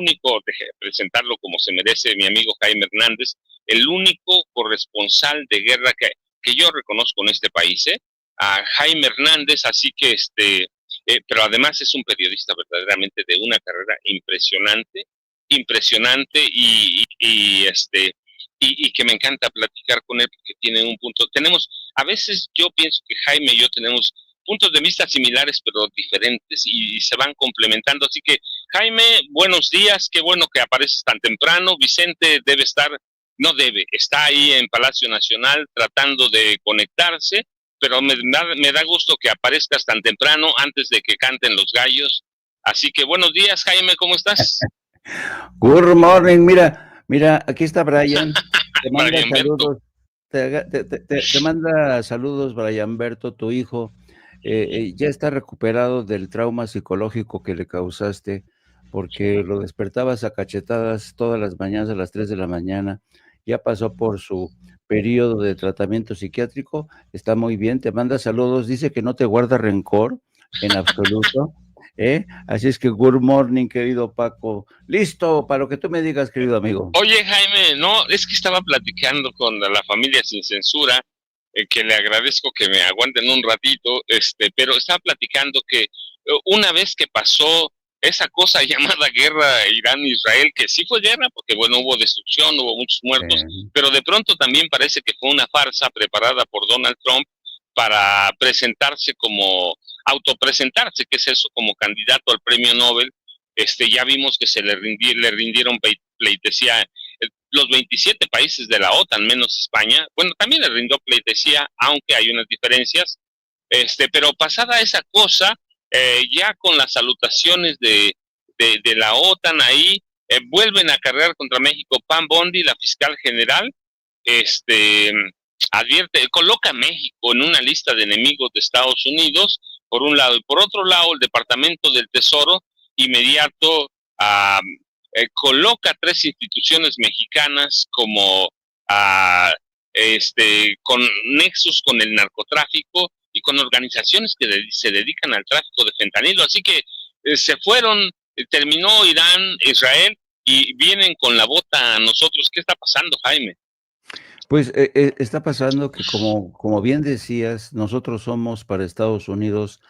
único, deje presentarlo como se merece mi amigo Jaime Hernández, el único corresponsal de guerra que yo reconozco en este país, a Jaime Hernández, así que pero además es un periodista verdaderamente de una carrera impresionante, impresionante y que me encanta platicar con él porque tiene un punto. A veces yo pienso que Jaime y yo tenemos puntos de vista similares pero diferentes y se van complementando. Así que Jaime, buenos días, qué bueno que apareces tan temprano. Vicente está ahí en Palacio Nacional tratando de conectarse, pero me da gusto que aparezcas tan temprano antes de que canten los gallos. Así que buenos días, Jaime, ¿cómo estás? Good morning, mira, aquí está Brian, te manda Brian Berto. saludos, te manda saludos, Brian Berto, tu hijo, ya está recuperado del trauma psicológico que le causaste, porque lo despertabas a cachetadas todas las mañanas a las 3 de la mañana, ya pasó por su periodo de tratamiento psiquiátrico, está muy bien, te manda saludos, dice que no te guarda rencor en absoluto. Así es que good morning, querido Paco. Listo para lo que tú me digas, querido amigo. Oye, Jaime, no, es que estaba platicando con la familia Sin Censura, que le agradezco que me aguanten un ratito, pero estaba platicando que una vez que pasó esa cosa llamada guerra Irán-Israel, que sí fue guerra, porque bueno, hubo destrucción, hubo muchos muertos, pero de pronto también parece que fue una farsa preparada por Donald Trump para autopresentarse, que es eso, como candidato al premio Nobel. Ya vimos que le rindieron pleitesía los 27 países de la OTAN, menos España. Bueno, también le rindió pleitesía, aunque hay unas diferencias. Pero pasada esa cosa, ya con las salutaciones de la OTAN ahí, vuelven a cargar contra México. Pam Bondi, la fiscal general, coloca a México en una lista de enemigos de Estados Unidos, por un lado, y por otro lado, el Departamento del Tesoro inmediato coloca 3 instituciones mexicanas como con nexos con el narcotráfico y con organizaciones que se dedican al tráfico de fentanilo. Así que terminó Irán, Israel, y vienen con la bota a nosotros. ¿Qué está pasando, Jaime? Pues está pasando que como bien decías, nosotros somos para Estados Unidos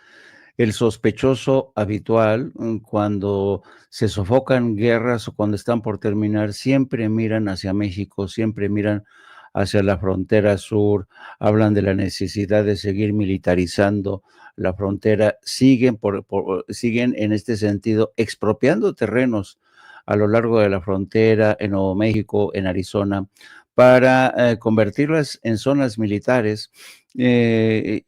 el sospechoso habitual. Cuando se sofocan guerras o cuando están por terminar, siempre miran hacia México, siempre miran hacia la frontera sur, hablan de la necesidad de seguir militarizando la frontera, siguen en este sentido expropiando terrenos a lo largo de la frontera, en Nuevo México, en Arizona, para convertirlas en zonas militares. Y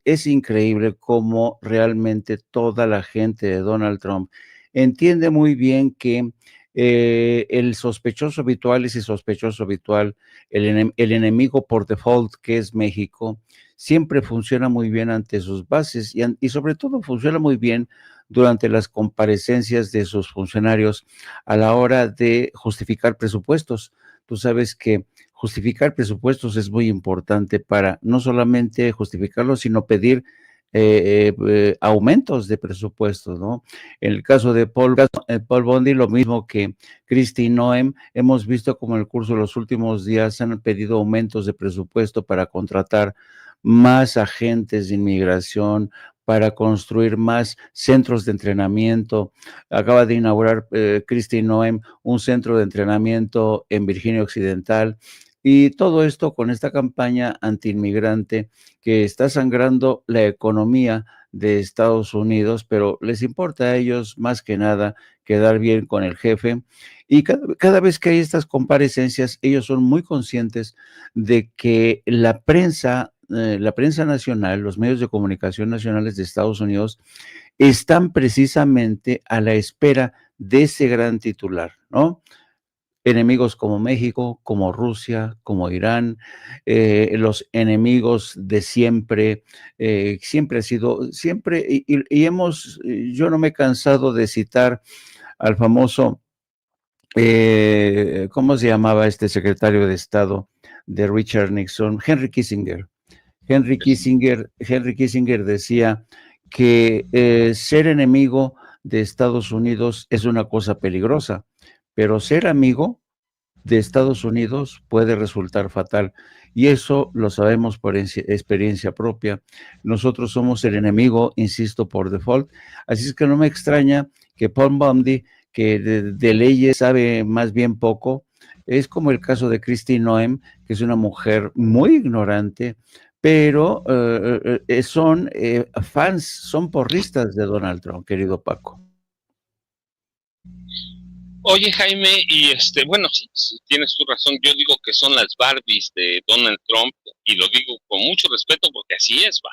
es increíble cómo realmente toda la gente de Donald Trump entiende muy bien que el sospechoso habitual es el sospechoso habitual, el enemigo por default, que es México, siempre funciona muy bien ante sus bases y sobre todo funciona muy bien durante las comparecencias de sus funcionarios a la hora de justificar presupuestos. Tú sabes que justificar presupuestos es muy importante para no solamente justificarlos, sino pedir aumentos de presupuestos, ¿no? En el caso de Paul Bondi, lo mismo que Kristi Noem, hemos visto como en el curso de los últimos días han pedido aumentos de presupuesto para contratar más agentes de inmigración, para construir más centros de entrenamiento. Acaba de inaugurar Kristi Noem un centro de entrenamiento en Virginia Occidental. Y todo esto con esta campaña antiinmigrante que está sangrando la economía de Estados Unidos, pero les importa a ellos más que nada quedar bien con el jefe. Y cada vez que hay estas comparecencias, ellos son muy conscientes de que la prensa nacional, los medios de comunicación nacionales de Estados Unidos, están precisamente a la espera de ese gran titular, ¿no? Enemigos como México, como Rusia, como Irán, los enemigos de siempre, siempre ha sido, siempre, yo no me he cansado de citar al famoso, ¿cómo se llamaba este secretario de Estado de Richard Nixon? Henry Kissinger. Henry Kissinger decía que ser enemigo de Estados Unidos es una cosa peligrosa, pero ser amigo de Estados Unidos puede resultar fatal. Y eso lo sabemos por experiencia propia. Nosotros somos el enemigo, insisto, por default. Así es que no me extraña que Paul Bundy, que de leyes sabe más bien poco, es como el caso de Christine Noem, que es una mujer muy ignorante, pero son fans, son porristas de Donald Trump, querido Paco. Oye, Jaime, y bueno, sí, sí, tienes tu razón. Yo digo que son las Barbies de Donald Trump, y lo digo con mucho respeto porque así es, va.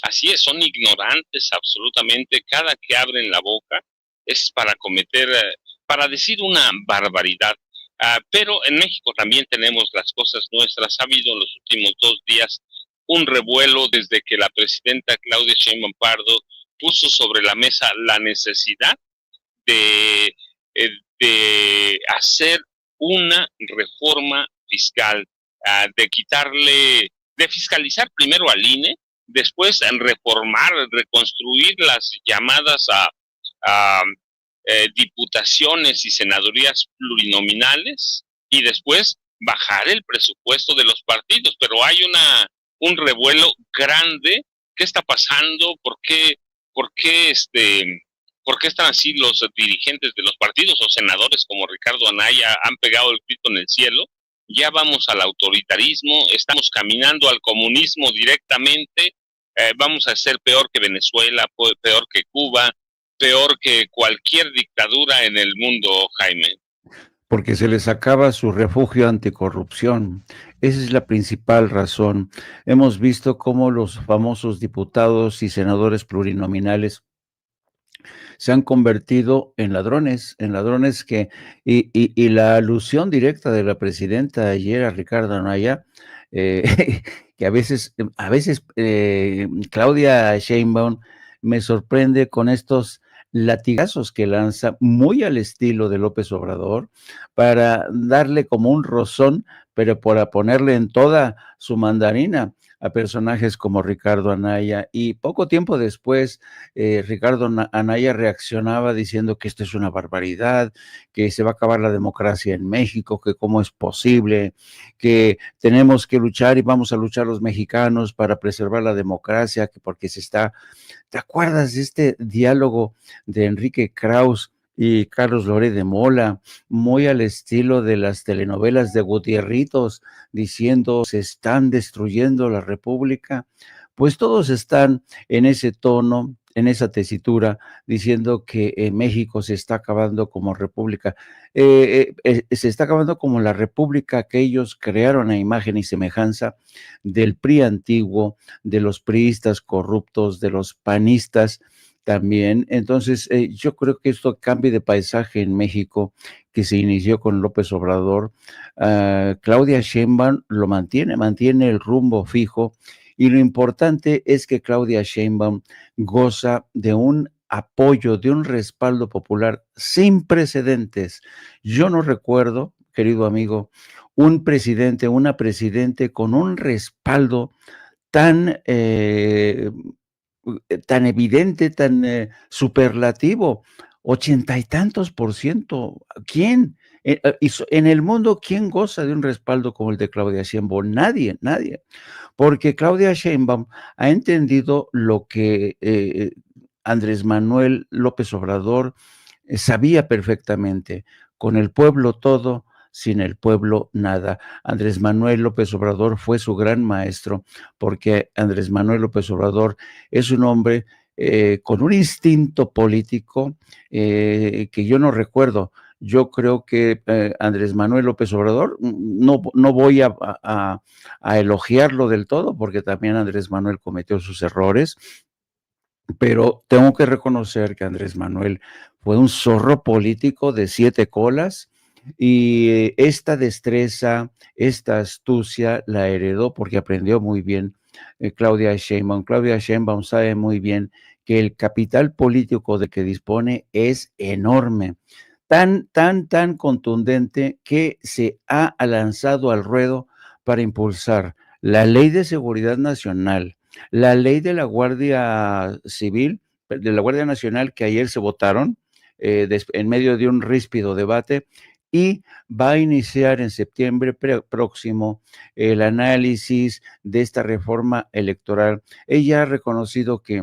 Así es, son ignorantes absolutamente. Cada que abren la boca es para cometer, para decir una barbaridad. Pero en México también tenemos las cosas nuestras. Ha habido en los últimos 2 días un revuelo desde que la presidenta Claudia Sheinbaum Pardo puso sobre la mesa la necesidad de, de hacer una reforma fiscal, de fiscalizar primero al INE, después reformar, reconstruir las llamadas a diputaciones y senadurías plurinominales, y después bajar el presupuesto de los partidos. Pero hay un revuelo grande. ¿Qué está pasando? Por qué ¿Por qué están así los dirigentes de los partidos o senadores como Ricardo Anaya han pegado el grito en el cielo? Ya vamos al autoritarismo, estamos caminando al comunismo directamente, vamos a ser peor que Venezuela, peor que Cuba, peor que cualquier dictadura en el mundo, Jaime. Porque se les acaba su refugio anticorrupción. Esa es la principal razón. Hemos visto cómo los famosos diputados y senadores plurinominales se han convertido en ladrones y la alusión directa de la presidenta ayer a Ricardo Anaya, que a veces Claudia Sheinbaum me sorprende con estos latigazos que lanza muy al estilo de López Obrador para darle como un rozón, pero para ponerle en toda su mandarina a personajes como Ricardo Anaya. Y poco tiempo después, Ricardo Anaya reaccionaba diciendo que esto es una barbaridad, que se va a acabar la democracia en México, que cómo es posible, que tenemos que luchar y vamos a luchar los mexicanos para preservar la democracia, que porque se está... ¿Te acuerdas de este diálogo de Enrique Krauss y Carlos Loret de Mola, muy al estilo de las telenovelas de Gutierritos, diciendo se están destruyendo la República? Pues todos están en ese tono, en esa tesitura, diciendo que México se está acabando como república. Se está acabando como la república que ellos crearon a imagen y semejanza del PRI antiguo, de los priistas corruptos, de los panistas también. Entonces, yo creo que esto cambie de paisaje en México, que se inició con López Obrador. Claudia Sheinbaum lo mantiene el rumbo fijo, y lo importante es que Claudia Sheinbaum goza de un apoyo, de un respaldo popular sin precedentes. Yo no recuerdo, querido amigo, un presidente, una presidente con un respaldo tan, tan evidente, tan superlativo, 80 y tantos por ciento. ¿Quién? En el mundo, ¿quién goza de un respaldo como el de Claudia Sheinbaum? Nadie, nadie. Porque Claudia Sheinbaum ha entendido lo que Andrés Manuel López Obrador sabía perfectamente: con el pueblo todo, sin el pueblo nada. Andrés Manuel López Obrador fue su gran maestro, porque Andrés Manuel López Obrador es un hombre con un instinto político que yo no recuerdo. Yo creo que Andrés Manuel López Obrador, no voy a elogiarlo del todo, porque también Andrés Manuel cometió sus errores, pero tengo que reconocer que Andrés Manuel fue un zorro político de 7 colas, y esta destreza, esta astucia la heredó porque aprendió muy bien Claudia Sheinbaum. Claudia Sheinbaum sabe muy bien que el capital político de que dispone es enorme, tan contundente que se ha lanzado al ruedo para impulsar la Ley de Seguridad Nacional, la ley de la Guardia Civil, de la Guardia Nacional, que ayer se votaron en medio de un ríspido debate, y va a iniciar en septiembre próximo el análisis de esta reforma electoral. Ella ha reconocido que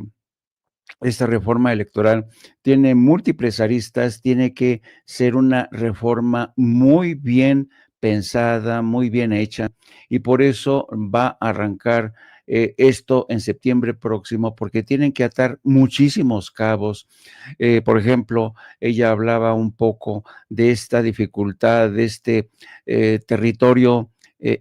esta reforma electoral tiene múltiples aristas, tiene que ser una reforma muy bien pensada, muy bien hecha, y por eso va a arrancar esto en septiembre próximo, porque tienen que atar muchísimos cabos. Por ejemplo, ella hablaba un poco de esta dificultad, de este territorio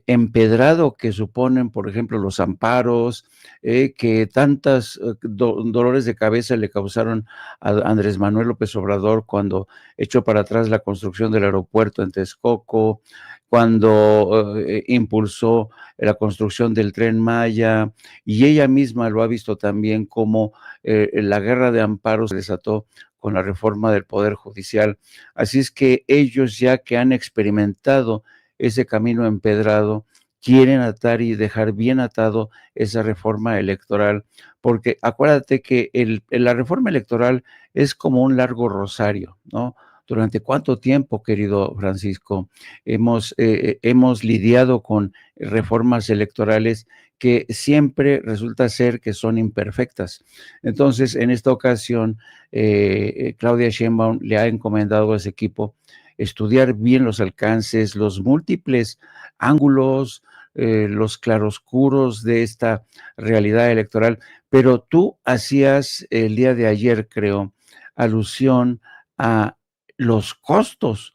empedrado que suponen, por ejemplo, los amparos, que tantas dolores de cabeza le causaron a Andrés Manuel López Obrador cuando echó para atrás la construcción del aeropuerto en Texcoco, cuando impulsó la construcción del Tren Maya, y ella misma lo ha visto también como la guerra de amparos se desató con la reforma del Poder Judicial. Así es que ellos, ya que han experimentado ese camino empedrado, quieren atar y dejar bien atado esa reforma electoral, porque acuérdate que la reforma electoral es como un largo rosario, ¿no? ¿Durante cuánto tiempo, querido Francisco, hemos lidiado con reformas electorales que siempre resulta ser que son imperfectas? Entonces, en esta ocasión, Claudia Sheinbaum le ha encomendado a ese equipo estudiar bien los alcances, los múltiples ángulos, los claroscuros de esta realidad electoral. Pero tú hacías el día de ayer, creo, alusión a los costos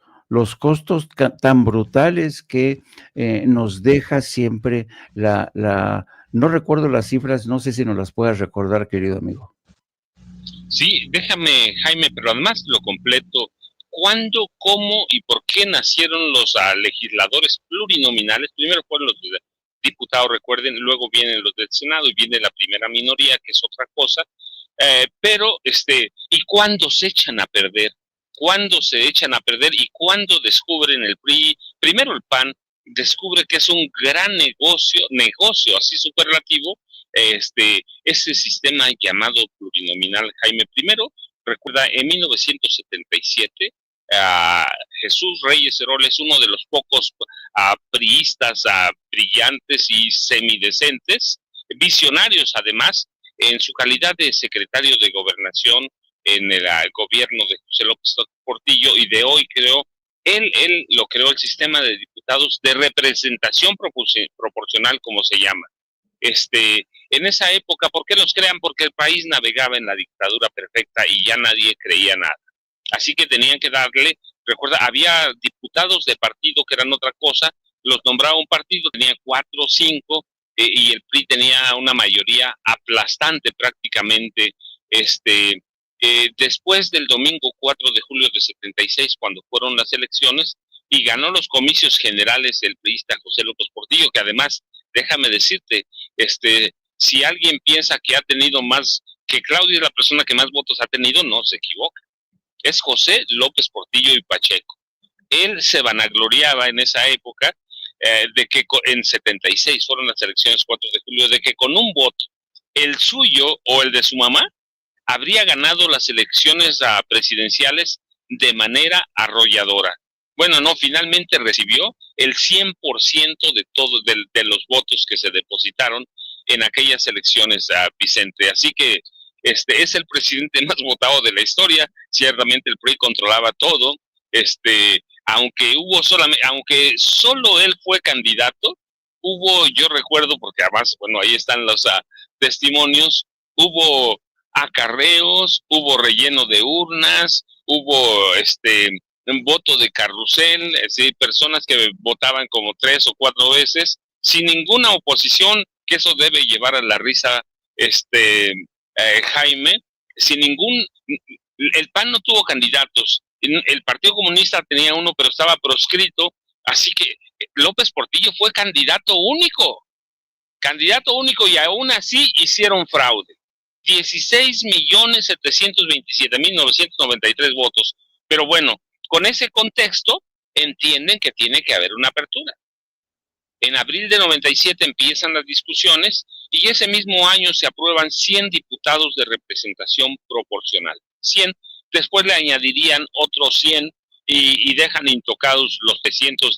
tan brutales que nos deja siempre no recuerdo las cifras, no sé si nos las puedas recordar, querido amigo. Sí, déjame, Jaime, pero además lo completo. ¿Cuándo, cómo y por qué nacieron los legisladores plurinominales? Primero fueron los diputados, recuerden, luego vienen los del Senado y viene la primera minoría, que es otra cosa. Pero, ¿y cuándo se echan a perder? ¿Cuándo se echan a perder y cuándo descubren el PRI? Primero el PAN descubre que es un gran negocio así superlativo, ese sistema llamado plurinominal. Jaime, primero, recuerda, en 1977, Jesús Reyes Heroles, uno de los pocos priistas brillantes y semidecentes, visionarios además, en su calidad de secretario de Gobernación en el gobierno de José López Portillo, y de hoy él lo creó el sistema de diputados de representación proporcional, como se llama. En esa época, ¿por qué los crean? Porque el país navegaba en la dictadura perfecta y ya nadie creía nada. Así que tenían que darle, recuerda, había diputados de partido que eran otra cosa, los nombraba un partido, tenía 4 o 5, y el PRI tenía una mayoría aplastante prácticamente. Después del domingo 4 de julio de 76, cuando fueron las elecciones, y ganó los comicios generales el priista José López Portillo, que además, déjame decirte, si alguien piensa que ha tenido más, que Claudia es la persona que más votos ha tenido, no, se equivoca. Es José López Portillo y Pacheco. Él se vanagloriaba en esa época de que en 76 fueron las elecciones 4 de julio, de que con un voto, el suyo o el de su mamá, habría ganado las elecciones presidenciales de manera arrolladora. Bueno, no, finalmente recibió el 100% de los votos que se depositaron en aquellas elecciones, Vicente. Así que es el presidente más votado de la historia. Ciertamente el PRI controlaba todo. Aunque solo él fue candidato, yo recuerdo, porque además, bueno, ahí están los testimonios, hubo acarreos, hubo relleno de urnas, hubo un voto de carrusel, personas que votaban como 3 o 4 veces, sin ninguna oposición, que eso debe llevar a la risa, Jaime, el PAN no tuvo candidatos, el Partido Comunista tenía uno, pero estaba proscrito, así que López Portillo fue candidato único, y aún así hicieron fraude. 16.727.993 votos. Pero bueno, con ese contexto entienden que tiene que haber una apertura. En abril de 97 empiezan las discusiones y ese mismo año se aprueban 100 diputados de representación proporcional. 100, después le añadirían otros 100 y dejan intocados los 300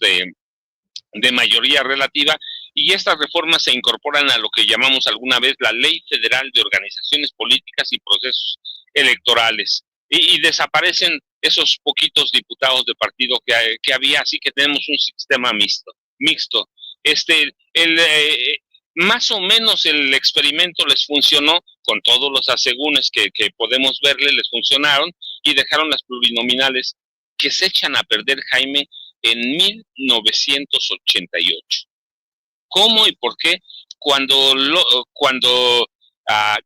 de mayoría relativa, y estas reformas se incorporan a lo que llamamos alguna vez la Ley Federal de Organizaciones Políticas y Procesos Electorales, y desaparecen esos poquitos diputados de partido que había, así que tenemos un sistema mixto. Más o menos el experimento les funcionó, con todos los asegúnes que podemos verle, les funcionaron, y dejaron las plurinominales que se echan a perder, Jaime, en 1988. ¿Cómo y por qué? Cuando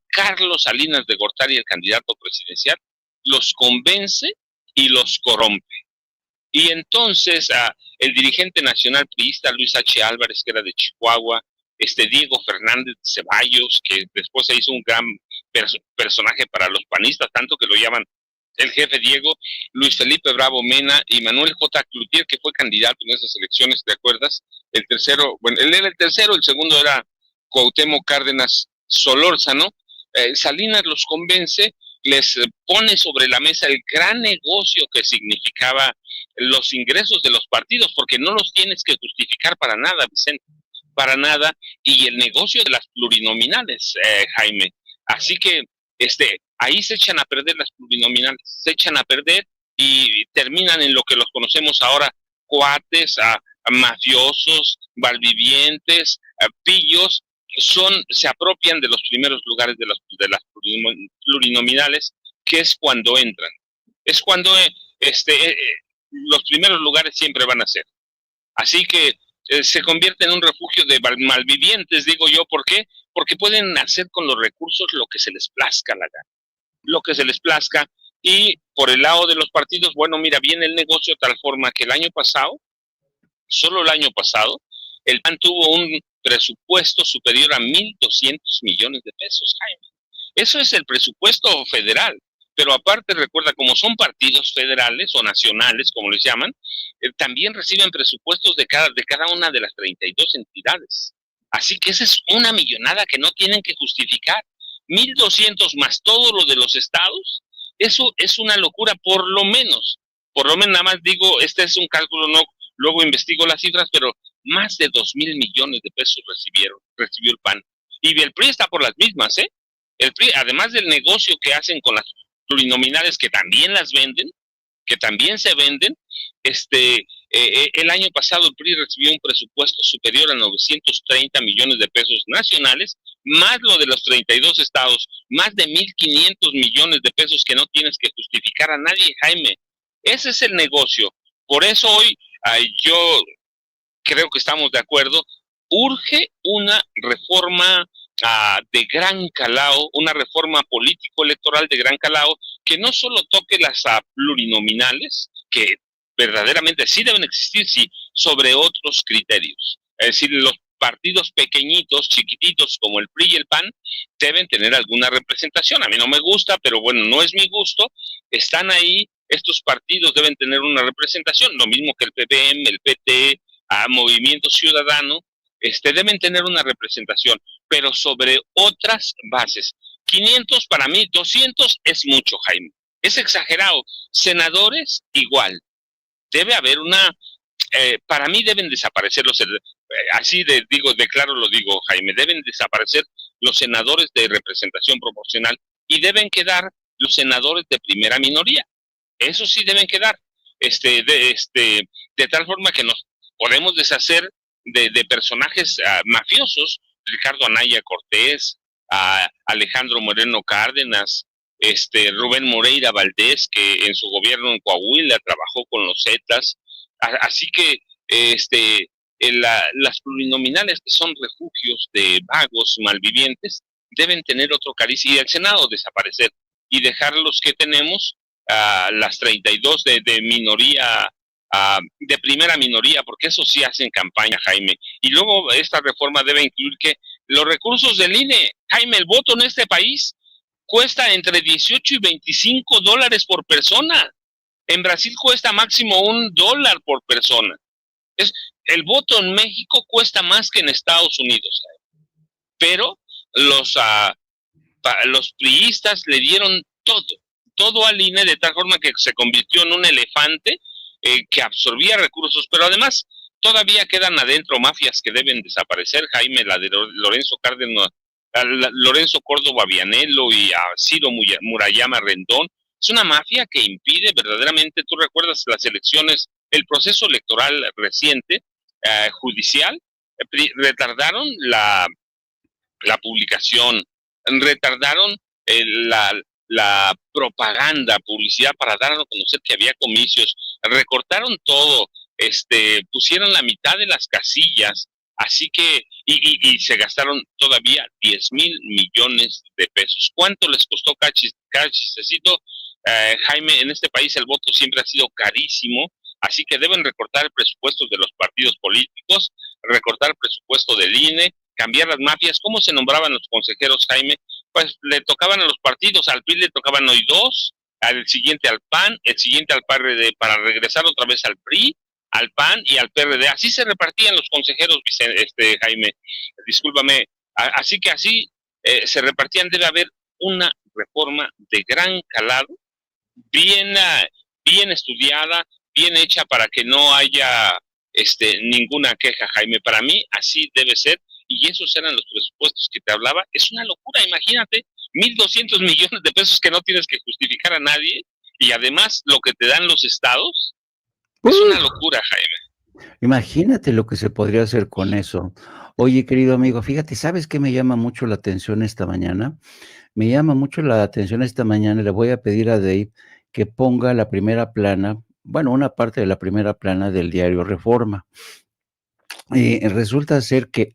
Carlos Salinas de Gortari, el candidato presidencial, los convence y los corrompe. Y entonces el dirigente nacional priista Luis H. Álvarez, que era de Chihuahua, Diego Fernández Ceballos, que después se hizo un gran personaje para los panistas, tanto que lo llaman el jefe Diego, Luis Felipe Bravo Mena y Manuel J. Cloutier, que fue candidato en esas elecciones, ¿te acuerdas? El tercero, bueno, él era el tercero, el segundo era Cuauhtémoc Cárdenas Solórzano. Salinas los convence, les pone sobre la mesa el gran negocio que significaba los ingresos de los partidos, porque no los tienes que justificar para nada, Vicente, para nada, y el negocio de las plurinominales, Jaime. Así que ahí se echan a perder las plurinominales, se echan a perder y terminan en lo que los conocemos ahora, cuates, mafiosos, malvivientes, pillos, se apropian de los primeros lugares de las plurinominales, que es cuando entran. Es cuando los primeros lugares siempre van a ser. Así que se convierte en un refugio de malvivientes, digo yo. ¿Por qué? Porque pueden hacer con los recursos lo que se les plazca la gana, lo que se les plazca. Y por el lado de los partidos, bueno, mira, viene el negocio de tal forma que el año pasado, solo el año pasado, el PAN tuvo un presupuesto superior a 1,200 millones de pesos, Jaime. Eso es el presupuesto federal. Pero aparte, recuerda, como son partidos federales o nacionales, como les llaman, también reciben presupuestos de cada una de las 32 entidades. Así que esa es una millonada que no tienen que justificar. 1,200 más todo lo de los estados, eso es una locura, por lo menos, nada más digo, este es un cálculo, no, luego investigo las cifras, pero más de 2,000 millones de pesos recibió el PAN. Y el PRI está por las mismas, ¿eh? El PRI, además del negocio que hacen con las plurinominales, que también las venden, que también se venden, el año pasado el PRI recibió un presupuesto superior a 930 millones de pesos nacionales, más lo de los 32 estados, más de 1,500 millones de pesos que no tienes que justificar a nadie, Jaime. Ese es el negocio. Por eso hoy yo creo que estamos de acuerdo, urge una reforma de gran calado, una reforma político-electoral de gran calado, que no solo toque las plurinominales, que verdaderamente sí deben existir, sí, sobre otros criterios. Es decir, los partidos pequeñitos, chiquititos, como el PRI y el PAN, deben tener alguna representación. A mí no me gusta, pero bueno, no es mi gusto. Están ahí, estos partidos deben tener una representación, lo mismo que el PBM, el PT, Movimiento Ciudadano, deben tener una representación, pero sobre otras bases. 500 para mí, 200 es mucho, Jaime. Es exagerado. Senadores, igual. Debe haber para mí deben desaparecer así de claro lo digo, Jaime, deben desaparecer los senadores de representación proporcional y deben quedar los senadores de primera minoría. Eso sí deben quedar. De tal forma que nos podemos deshacer de personajes mafiosos, Ricardo Anaya Cortés, Alejandro Moreno Cárdenas, Rubén Moreira Valdés, que en su gobierno en Coahuila trabajó con los Zetas. Así que las plurinominales, que son refugios de vagos malvivientes, deben tener otro cariz, y el Senado desaparecer y dejar los que tenemos, las 32 de minoría, de primera minoría, porque eso sí hacen campaña, Jaime. Y luego esta reforma debe incluir que los recursos del INE, Jaime, el voto en este país cuesta entre 18 y 25 dólares por persona. En Brasil cuesta máximo $1 por persona. El voto en México cuesta más que en Estados Unidos, Jaime. Pero los priistas le dieron todo al INE, de tal forma que se convirtió en un elefante que absorbía recursos, pero además todavía quedan adentro mafias que deben desaparecer, Jaime, la de Lorenzo Cárdenas, Lorenzo Córdoba Vianello y a Ciro Murayama Rendón. Es una mafia que impide verdaderamente, tú recuerdas las elecciones, el proceso electoral reciente, judicial, retardaron la publicación, retardaron la propaganda, publicidad para dar a conocer que había comicios, recortaron todo, pusieron la mitad de las casillas, así que, y se gastaron todavía 10,000 millones de pesos. ¿Cuánto les costó Cachicecito? Jaime, en este país el voto siempre ha sido carísimo, así que deben recortar el presupuesto de los partidos políticos, recortar el presupuesto del INE, cambiar las mafias. ¿Cómo se nombraban los consejeros, Jaime? Pues le tocaban a los partidos, al PRI le tocaban hoy 2, al siguiente al PAN, el siguiente al PRD, para regresar otra vez al PRI, al PAN y al PRD. Así se repartían los consejeros, Jaime, discúlpame. Así que así se repartían. Debe haber una reforma de gran calado, bien, bien estudiada, bien hecha para que no haya ninguna queja, Jaime. Para mí así debe ser, y esos eran los presupuestos que te hablaba. Es una locura, imagínate, 1,200 millones de pesos que no tienes que justificar a nadie, y además lo que te dan los estados, es una locura, Jaime. Imagínate lo que se podría hacer con eso. Oye, querido amigo, fíjate, ¿sabes qué me llama mucho la atención esta mañana? Me llama mucho la atención esta mañana, le voy a pedir a Dave que ponga la primera plana, bueno, una parte de la primera plana del diario Reforma. Resulta ser que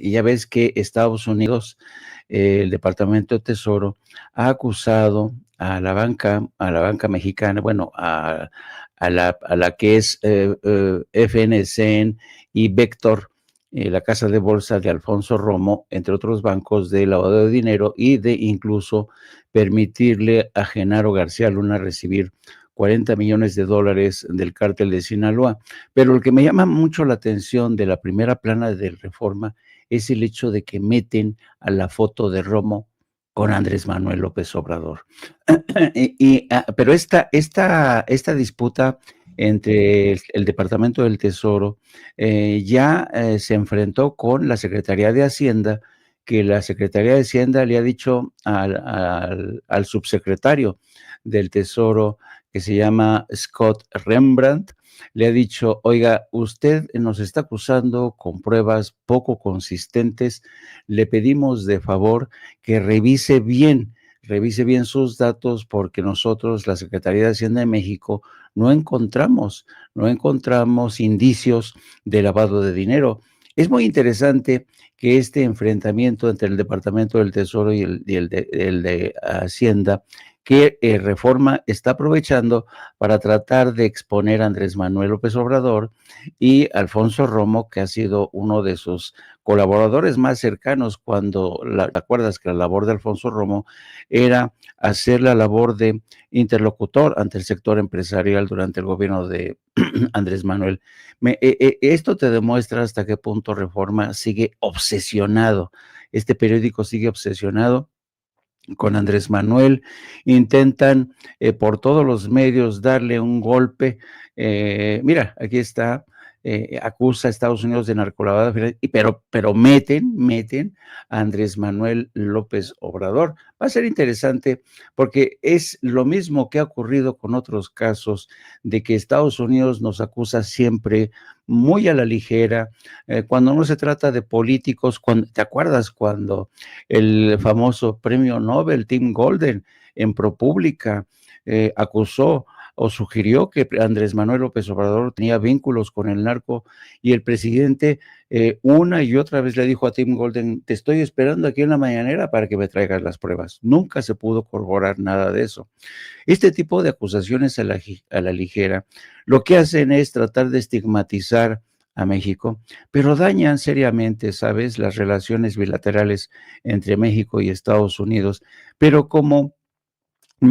ya ves que Estados Unidos, el Departamento de Tesoro, ha acusado a la banca mexicana, bueno, a la que es FNCN y Vector, la casa de bolsa de Alfonso Romo, entre otros bancos, de lavado de dinero y de incluso permitirle a Genaro García Luna recibir 40 millones de dólares del cártel de Sinaloa. Pero lo que me llama mucho la atención de la primera plana de Reforma es el hecho de que meten a la foto de Romo con Andrés Manuel López Obrador. Pero esta disputa entre el Departamento del Tesoro ya se enfrentó con la Secretaría de Hacienda, que la Secretaría de Hacienda le ha dicho al subsecretario del Tesoro, que se llama Scott Rembrandt, le ha dicho: oiga, usted nos está acusando con pruebas poco consistentes, le pedimos de favor que revise bien sus datos, porque nosotros, la Secretaría de Hacienda de México, no encontramos indicios de lavado de dinero. Es muy interesante que este enfrentamiento entre el Departamento del Tesoro y el de Hacienda, que Reforma está aprovechando para tratar de exponer a Andrés Manuel López Obrador y Alfonso Romo, que ha sido uno de sus colaboradores más cercanos, cuando ¿te acuerdas que la labor de Alfonso Romo era hacer la labor de interlocutor ante el sector empresarial durante el gobierno de Andrés Manuel? Esto te demuestra hasta qué punto Reforma sigue obsesionado, este periódico sigue obsesionado con Andrés Manuel. Intentan por todos los medios darle un golpe. Mira, aquí está, acusa a Estados Unidos de narcolavado, pero meten a Andrés Manuel López Obrador. Va a ser interesante porque es lo mismo que ha ocurrido con otros casos, de que Estados Unidos nos acusa siempre muy a la ligera, cuando no se trata de políticos. ¿Te acuerdas cuando el famoso premio Nobel Tim Golden en ProPublica acusó o sugirió que Andrés Manuel López Obrador tenía vínculos con el narco, y el presidente una y otra vez le dijo a Tim Golden: te estoy esperando aquí en la mañanera para que me traigas las pruebas? Nunca se pudo corroborar nada de eso. Este tipo de acusaciones a la ligera lo que hacen es tratar de estigmatizar a México, pero dañan seriamente, ¿sabes?, las relaciones bilaterales entre México y Estados Unidos. Pero como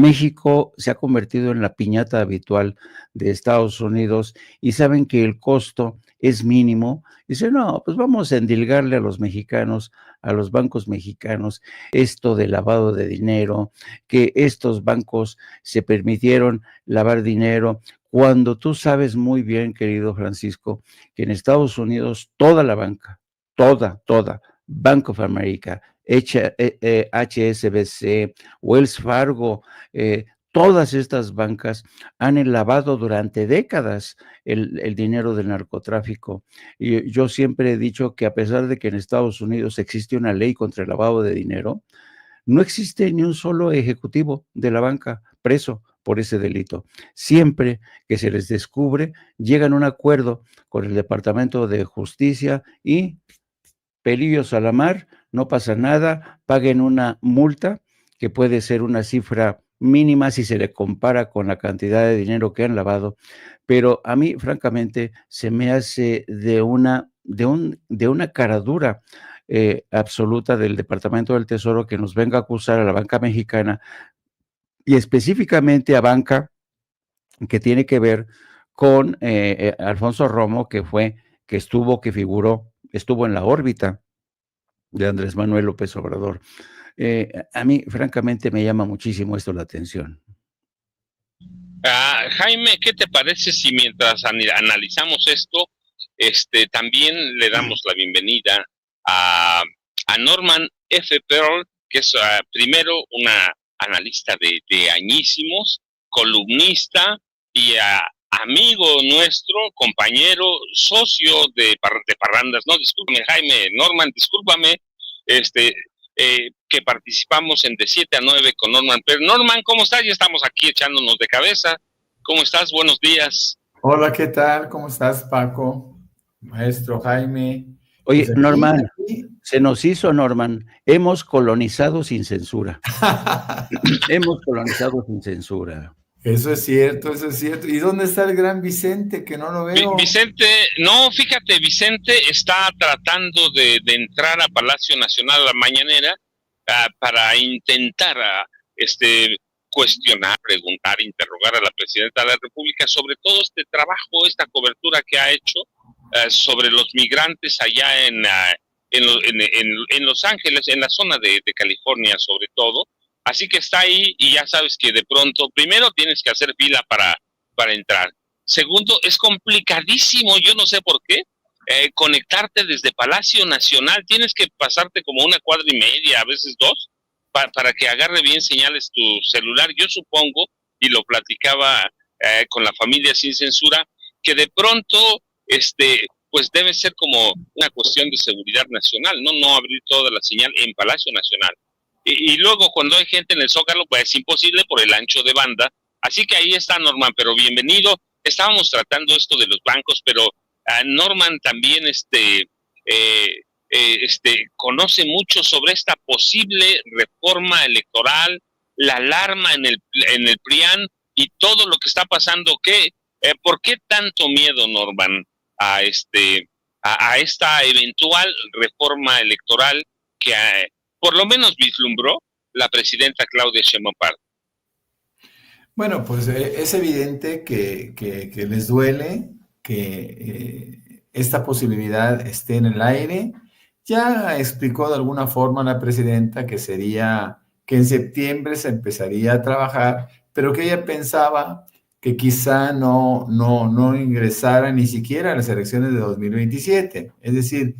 México se ha convertido en la piñata habitual de Estados Unidos y saben que el costo es mínimo. Dicen, no, pues vamos a endilgarle a los mexicanos, a los bancos mexicanos, esto de lavado de dinero, que estos bancos se permitieron lavar dinero, cuando tú sabes muy bien, querido Francisco, que en Estados Unidos toda la banca, toda, Bank of America, HSBC, Wells Fargo, todas estas bancas han lavado durante décadas el dinero del narcotráfico. Y yo siempre he dicho que a pesar de que en Estados Unidos existe una ley contra el lavado de dinero, no existe ni un solo ejecutivo de la banca preso por ese delito. Siempre que se les descubre, llegan a un acuerdo con el Departamento de Justicia y pelillos a la mar, no pasa nada, paguen una multa que puede ser una cifra mínima si se le compara con la cantidad de dinero que han lavado, pero a mí francamente se me hace de una caradura absoluta del Departamento del Tesoro que nos venga a acusar a la banca mexicana y específicamente a banca que tiene que ver con Alfonso Romo, que figuró, estuvo en la órbita de Andrés Manuel López Obrador. A mí, francamente, me llama muchísimo esto la atención. Jaime, ¿qué te parece si mientras analizamos esto, también le damos la bienvenida a Norman F. Pearl, que es primero una analista de añísimos, columnista y amigo nuestro, compañero, socio de Parrandas? No, discúlpame, Jaime, Norman, discúlpame, que participamos en de 7 a 9 con Norman. Pero Norman, ¿cómo estás? Ya estamos aquí echándonos de cabeza. ¿Cómo estás? Buenos días. Hola, ¿qué tal? ¿Cómo estás, Paco? Maestro Jaime. Oye, pues Norman, se nos hizo, Norman, hemos colonizado sin censura. Hemos colonizado sin censura. Eso es cierto, eso es cierto. ¿Y dónde está el gran Vicente, que no lo veo? Vicente, no, fíjate, Vicente está tratando de entrar a Palacio Nacional a la mañanera para intentar cuestionar, preguntar, interrogar a la presidenta de la República sobre todo este trabajo, esta cobertura que ha hecho sobre los migrantes allá en Los Ángeles, en la zona de California sobre todo. Así que está ahí y ya sabes que de pronto, primero tienes que hacer fila para entrar. Segundo, es complicadísimo, yo no sé por qué, conectarte desde Palacio Nacional. Tienes que pasarte como 1,5 cuadras, a veces 2, para que agarre bien señales tu celular. Yo supongo, y lo platicaba con la familia sin censura, que de pronto, pues debe ser como una cuestión de seguridad nacional, no abrir toda la señal en Palacio Nacional. Y luego cuando hay gente en el Zócalo, pues es imposible por el ancho de banda. Así que ahí está Norman, pero bienvenido. Estábamos tratando esto de los bancos, pero Norman también conoce mucho sobre esta posible reforma electoral, la alarma en el PRIAN y todo lo que está pasando. ¿Por qué tanto miedo, Norman, a esta eventual reforma electoral que por lo menos vislumbró la presidenta Claudia Sheinbaum Pardo? Bueno, pues es evidente que les duele que esta posibilidad esté en el aire. Ya explicó de alguna forma la presidenta que sería que en septiembre se empezaría a trabajar, pero que ella pensaba que quizá no ingresara ni siquiera a las elecciones de 2027. Es decir,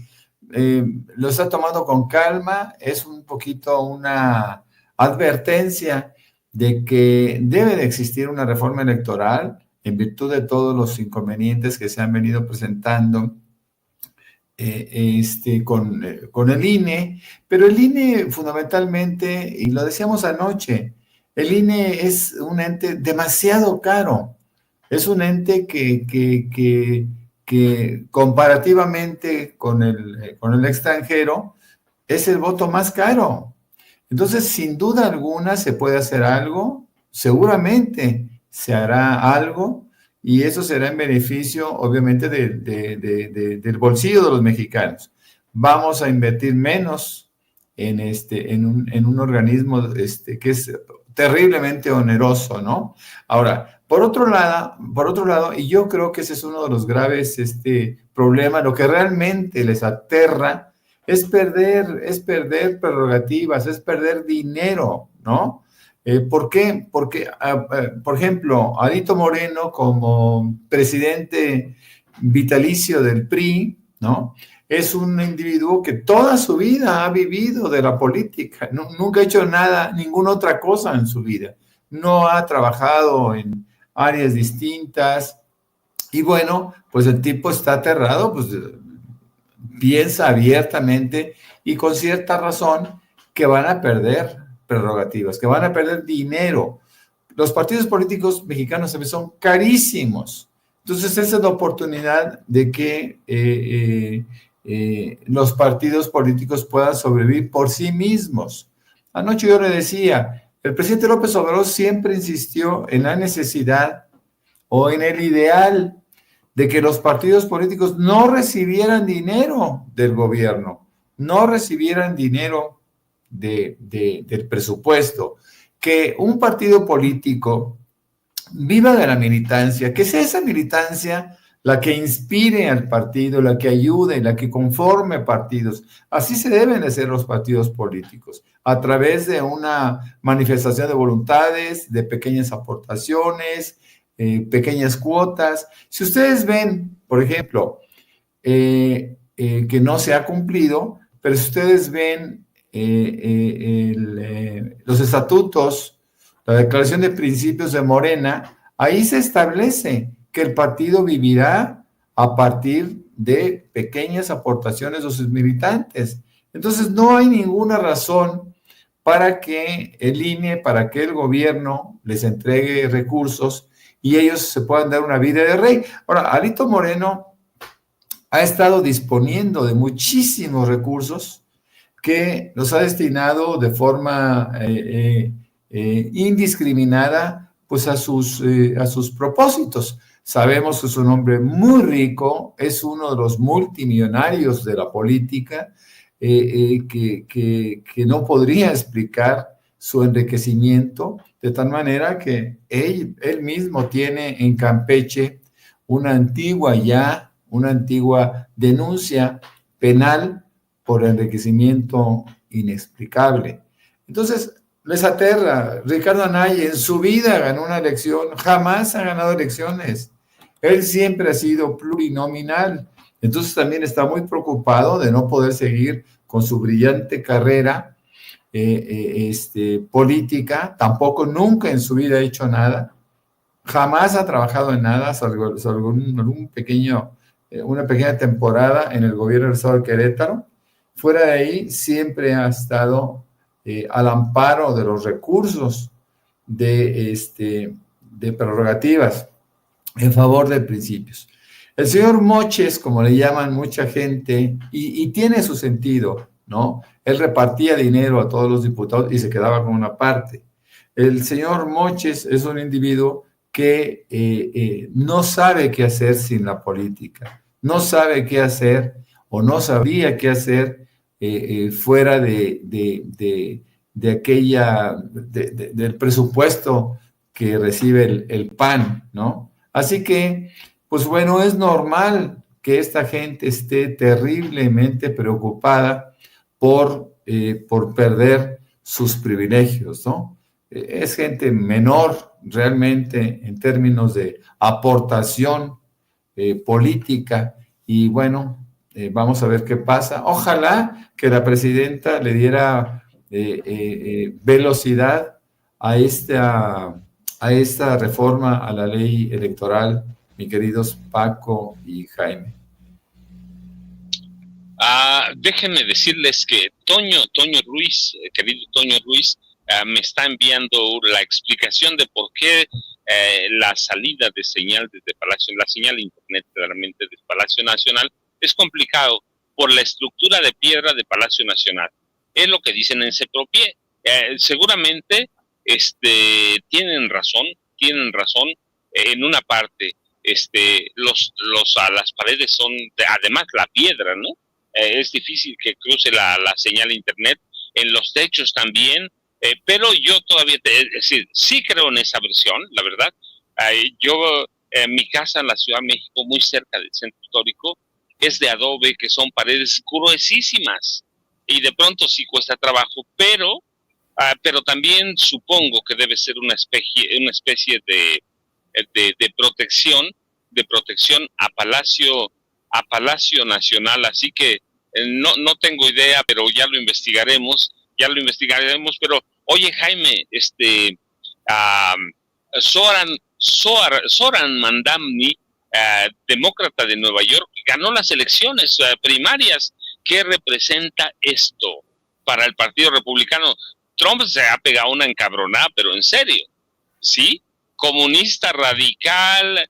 lo está tomando con calma, es un poquito una advertencia de que debe de existir una reforma electoral en virtud de todos los inconvenientes que se han venido presentando con el INE, pero el INE fundamentalmente, y lo decíamos anoche, el INE es un ente demasiado caro, es un ente que comparativamente con el extranjero es el voto más caro. Entonces, sin duda alguna se puede hacer algo, seguramente se hará algo, y eso será en beneficio, obviamente, del bolsillo de los mexicanos. Vamos a invertir menos en un organismo que es terriblemente oneroso, ¿no? Ahora, por otro lado, y yo creo que ese es uno de los graves problemas, lo que realmente les aterra es perder prerrogativas, es perder dinero, ¿no? ¿Por qué? Porque, por ejemplo, Alito Moreno como presidente vitalicio del PRI, ¿no? Es un individuo que toda su vida ha vivido de la política, nunca ha hecho nada, ninguna otra cosa en su vida. No ha trabajado en áreas distintas y bueno, pues el tipo está aterrado, pues piensa abiertamente y con cierta razón que van a perder prerrogativas, que van a perder dinero. Los partidos políticos mexicanos también son carísimos. Entonces, esa es la oportunidad de que los partidos políticos puedan sobrevivir por sí mismos. Anoche yo le decía, el presidente López Obrador siempre insistió en la necesidad o en el ideal de que los partidos políticos no recibieran dinero del gobierno, no recibieran dinero del presupuesto, que un partido político viva de la militancia, que sea esa militancia la que inspire al partido, la que ayude, la que conforme partidos. Así se deben de ser los partidos políticos, a través de una manifestación de voluntades, de pequeñas aportaciones, pequeñas cuotas. Si ustedes ven, por ejemplo, que no se ha cumplido, pero si ustedes ven los estatutos, la declaración de principios de Morena, ahí se establece que el partido vivirá a partir de pequeñas aportaciones de sus militantes. Entonces, no hay ninguna razón para que el INE, para que el gobierno les entregue recursos y ellos se puedan dar una vida de rey. Ahora, Alito Moreno ha estado disponiendo de muchísimos recursos que los ha destinado de forma indiscriminada pues a sus propósitos. Sabemos que es un hombre muy rico, es uno de los multimillonarios de la política, que no podría explicar su enriquecimiento, de tal manera que él mismo tiene en Campeche una antigua denuncia penal por enriquecimiento inexplicable. Entonces, les aterra. Ricardo Anaya en su vida ganó una elección, jamás ha ganado elecciones. Él siempre ha sido plurinominal. Entonces también está muy preocupado de no poder seguir con su brillante carrera política. Tampoco nunca en su vida ha hecho nada. Jamás ha trabajado en nada, salvo una pequeña temporada en el gobierno del estado de Querétaro. Fuera de ahí, siempre ha estado al amparo de los recursos de prerrogativas en favor de principios. El señor Moches, como le llaman mucha gente, y tiene su sentido, ¿no? Él repartía dinero a todos los diputados y se quedaba con una parte. El señor Moches es un individuo que no sabe qué hacer sin la política, no sabe qué hacer o no sabría qué hacer fuera del presupuesto que recibe el PAN, ¿no? Así que, pues bueno, es normal que esta gente esté terriblemente preocupada por perder sus privilegios, ¿no? Es gente menor realmente en términos de aportación política y bueno, vamos a ver qué pasa. Ojalá que la presidenta le diera velocidad a esta reforma a la ley electoral, mis queridos Paco y Jaime. Déjenme decirles que Toño Ruiz, querido Toño Ruiz, me está enviando la explicación de por qué la salida de señal desde Palacio, la señal de internet claramente de Palacio Nacional es complicado por la estructura de piedra de Palacio Nacional. Es lo que dicen en Cepropié. Seguramente tienen razón en una parte. Las paredes son, además la piedra, ¿no? Es difícil que cruce la señal de internet. En los techos también Pero yo todavía, es decir, sí creo en esa versión, la verdad. Mi casa en la Ciudad de México, muy cerca del centro histórico, es de adobe, que son paredes gruesísimas, y de pronto sí cuesta trabajo, pero también supongo que debe ser una especie de protección a Palacio Nacional, así que no tengo idea, pero ya lo investigaremos, pero oye Jaime, um, Zoran Mandamni, demócrata de Nueva York, ganó las elecciones primarias. ¿Qué representa esto para el Partido Republicano? Trump se ha pegado una encabronada, pero en serio, ¿sí? Comunista radical,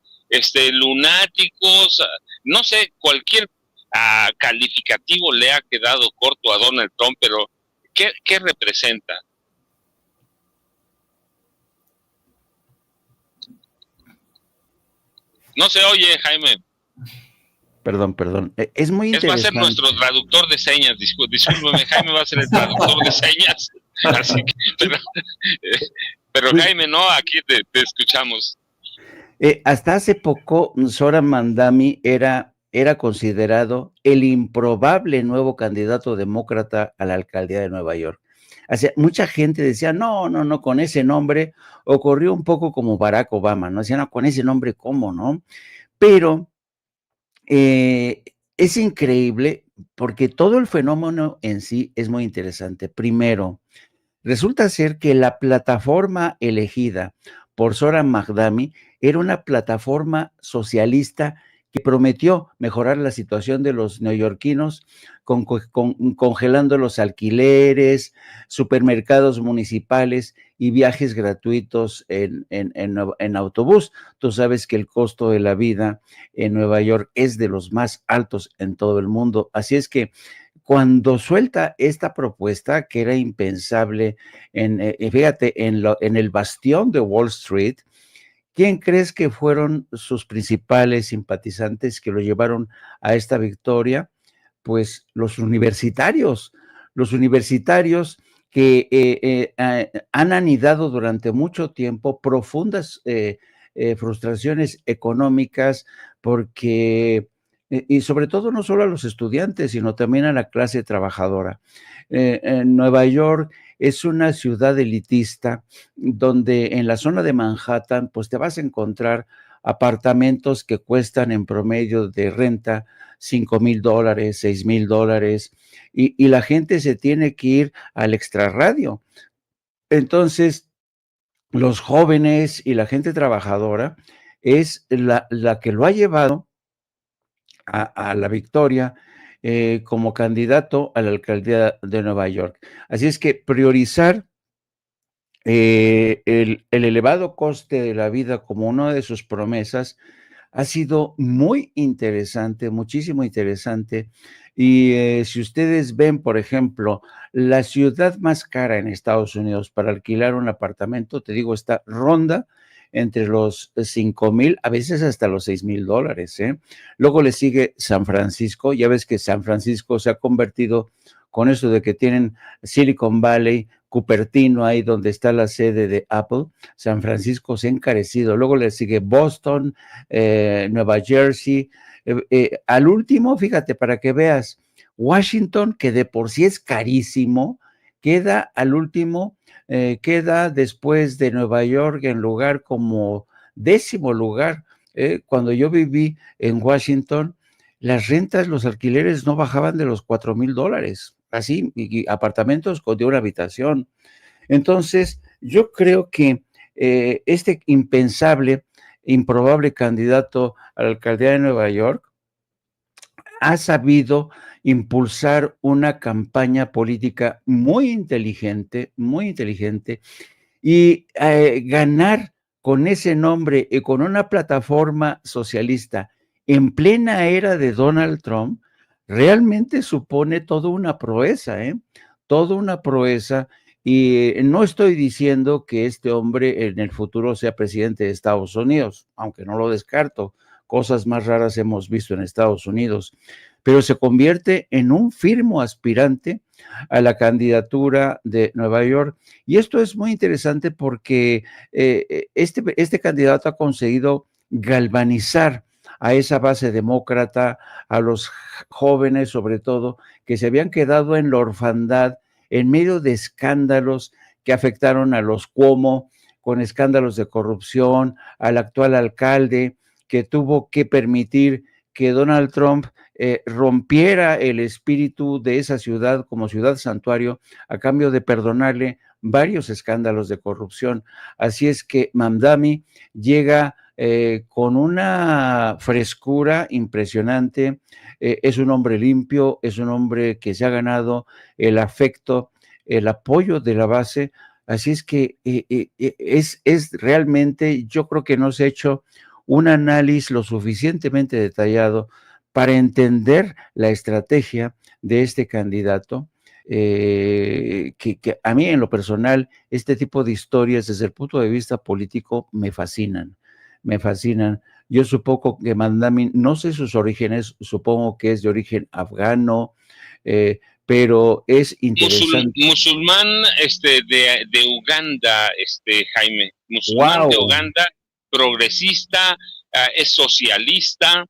lunáticos, no sé, cualquier calificativo le ha quedado corto a Donald Trump, pero ¿qué representa? No se oye, Jaime. Perdón. Es muy interesante. Va a ser nuestro traductor de señas, discúlpeme, Jaime va a ser el traductor de señas, así que, pero Jaime, no, aquí te escuchamos. Hasta hace poco, Zoran Mandami era considerado el improbable nuevo candidato demócrata a la alcaldía de Nueva York. O sea, mucha gente decía, no, con ese nombre ocurrió un poco como Barack Obama, ¿no? Decían, no, con ese nombre, ¿cómo, no? Pero es increíble porque todo el fenómeno en sí es muy interesante. Primero, resulta ser que la plataforma elegida por Zoran Mandami era una plataforma socialista que prometió mejorar la situación de los neoyorquinos congelando los alquileres, supermercados municipales y viajes gratuitos en autobús. Tú sabes que el costo de la vida en Nueva York es de los más altos en todo el mundo. Así es que cuando suelta esta propuesta, que era impensable, fíjate, en el bastión de Wall Street, ¿quién crees que fueron sus principales simpatizantes que lo llevaron a esta victoria? Pues los universitarios que han anidado durante mucho tiempo profundas frustraciones económicas porque, y sobre todo no solo a los estudiantes, sino también a la clase trabajadora. En Nueva York es una ciudad elitista donde en la zona de Manhattan pues te vas a encontrar apartamentos que cuestan en promedio de renta $5,000, $6,000 y la gente se tiene que ir al extrarradio. Entonces, los jóvenes y la gente trabajadora es la que lo ha llevado a la victoria como candidato a la alcaldía de Nueva York. Así es que priorizar el elevado coste de la vida como una de sus promesas ha sido muy interesante, muchísimo interesante. Y si ustedes ven, por ejemplo, la ciudad más cara en Estados Unidos para alquilar un apartamento, te digo, está ronda entre los 5,000, a veces hasta los $6,000, ¿eh? Luego le sigue San Francisco. Ya ves que San Francisco se ha convertido con eso de que tienen Silicon Valley, Cupertino, ahí donde está la sede de Apple. San Francisco se ha encarecido. Luego le sigue Boston, Nueva Jersey. Al último, fíjate, para que veas, Washington, que de por sí es carísimo, queda al último, queda después de Nueva York en lugar como 10º lugar. Cuando yo viví en Washington, las rentas, los alquileres no bajaban de los $4,000, así, y apartamentos de una habitación. Entonces, yo creo que este impensable, improbable candidato a la alcaldía de Nueva York ha sabido impulsar una campaña política muy inteligente y ganar con ese nombre y con una plataforma socialista en plena era de Donald Trump, realmente supone toda una proeza, toda una proeza. Y no estoy diciendo que este hombre en el futuro sea presidente de Estados Unidos, aunque no lo descarto. Cosas más raras hemos visto en Estados Unidos. pero se convierte en un firme aspirante a la candidatura de Nueva York. Y esto es muy interesante porque este candidato ha conseguido galvanizar a esa base demócrata, a los jóvenes sobre todo, que se habían quedado en la orfandad en medio de escándalos que afectaron a los Cuomo, con escándalos de corrupción, al actual alcalde que tuvo que permitir que Donald Trump rompiera el espíritu de esa ciudad como ciudad santuario a cambio de perdonarle varios escándalos de corrupción. Así es que Mamdani llega con una frescura impresionante, es un hombre limpio, es un hombre que se ha ganado el afecto, el apoyo de la base, así es que es realmente, yo creo que no se ha hecho un análisis lo suficientemente detallado para entender la estrategia de este candidato, que a mí en lo personal, este tipo de historias desde el punto de vista político me fascinan. Yo supongo que Mamdani, no sé sus orígenes, supongo que es de origen afgano, pero es interesante. Musulmán de Uganda, Jaime, musulmán de Uganda, progresista, es socialista,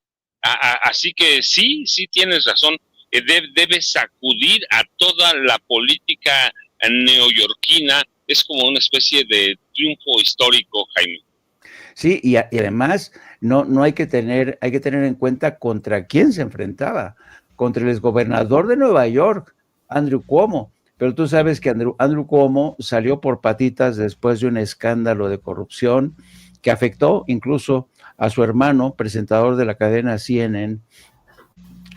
así que sí tienes razón, debe sacudir a toda la política neoyorquina, es como una especie de triunfo histórico, Jaime. Sí, y además no hay que tener en cuenta contra quién se enfrentaba, contra el exgobernador de Nueva York, Andrew Cuomo, pero tú sabes que Andrew Cuomo salió por patitas después de un escándalo de corrupción que afectó incluso a su hermano, presentador de la cadena CNN.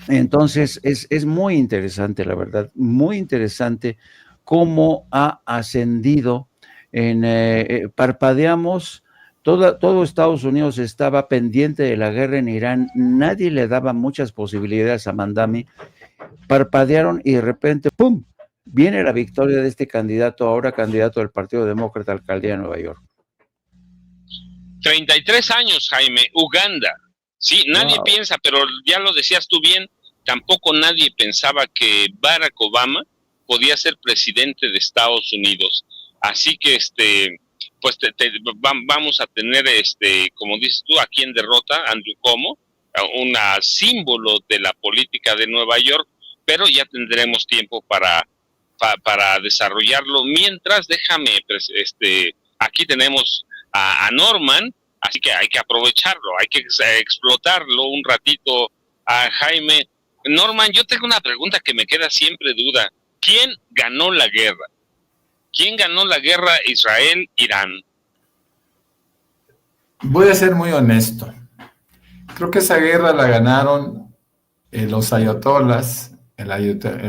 Entonces es muy interesante, la verdad, muy interesante cómo ha ascendido parpadeamos. Todo Estados Unidos estaba pendiente de la guerra en Irán, nadie le daba muchas posibilidades a Mamdani, parpadearon y de repente, ¡pum!, viene la victoria de este candidato, ahora candidato del Partido Demócrata a la alcaldía de Nueva York. 33 años, Jaime, Uganda. Sí, nadie piensa, pero ya lo decías tú bien, tampoco nadie pensaba que Barack Obama podía ser presidente de Estados Unidos. Así que pues vamos a tener, como dices tú, a quien derrota, Andrew Cuomo, un símbolo de la política de Nueva York, pero ya tendremos tiempo para desarrollarlo. Mientras, déjame, aquí tenemos a Norman, así que hay que aprovecharlo, hay que explotarlo un ratito a Jaime. Norman, yo tengo una pregunta que me queda siempre duda. ¿Quién ganó la guerra? ¿Quién ganó la guerra Israel-Irán? Voy a ser muy honesto. Creo que esa guerra la ganaron los ayatolás, el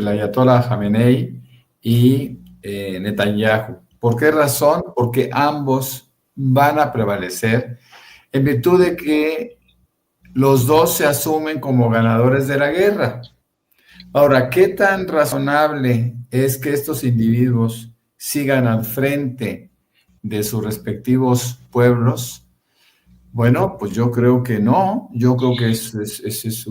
ayatolá Jamenei y Netanyahu. ¿Por qué razón? Porque ambos van a prevalecer en virtud de que los dos se asumen como ganadores de la guerra. Ahora, ¿qué tan razonable es que estos individuos sigan al frente de sus respectivos pueblos? Bueno, pues yo creo que no. Yo creo que es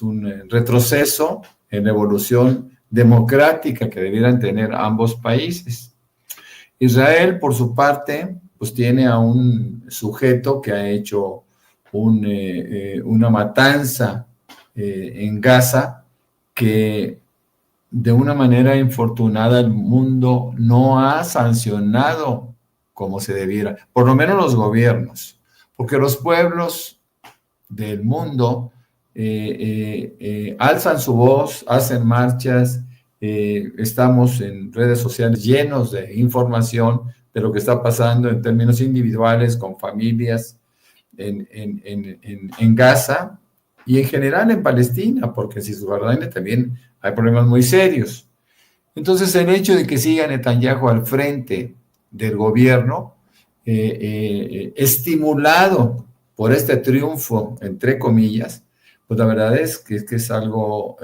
un retroceso en la evolución democrática que debieran tener ambos países. Israel, por su parte, pues tiene a un sujeto que ha hecho una matanza en Gaza que de una manera infortunada el mundo no ha sancionado como se debiera, por lo menos los gobiernos, porque los pueblos del mundo alzan su voz, hacen marchas, estamos en redes sociales llenos de información de lo que está pasando en términos individuales, con familias en Gaza y en general en Palestina, porque en Cisjordania también hay problemas muy serios. Entonces, el hecho de que siga Netanyahu al frente del gobierno, estimulado por este triunfo, entre comillas, pues la verdad es que es algo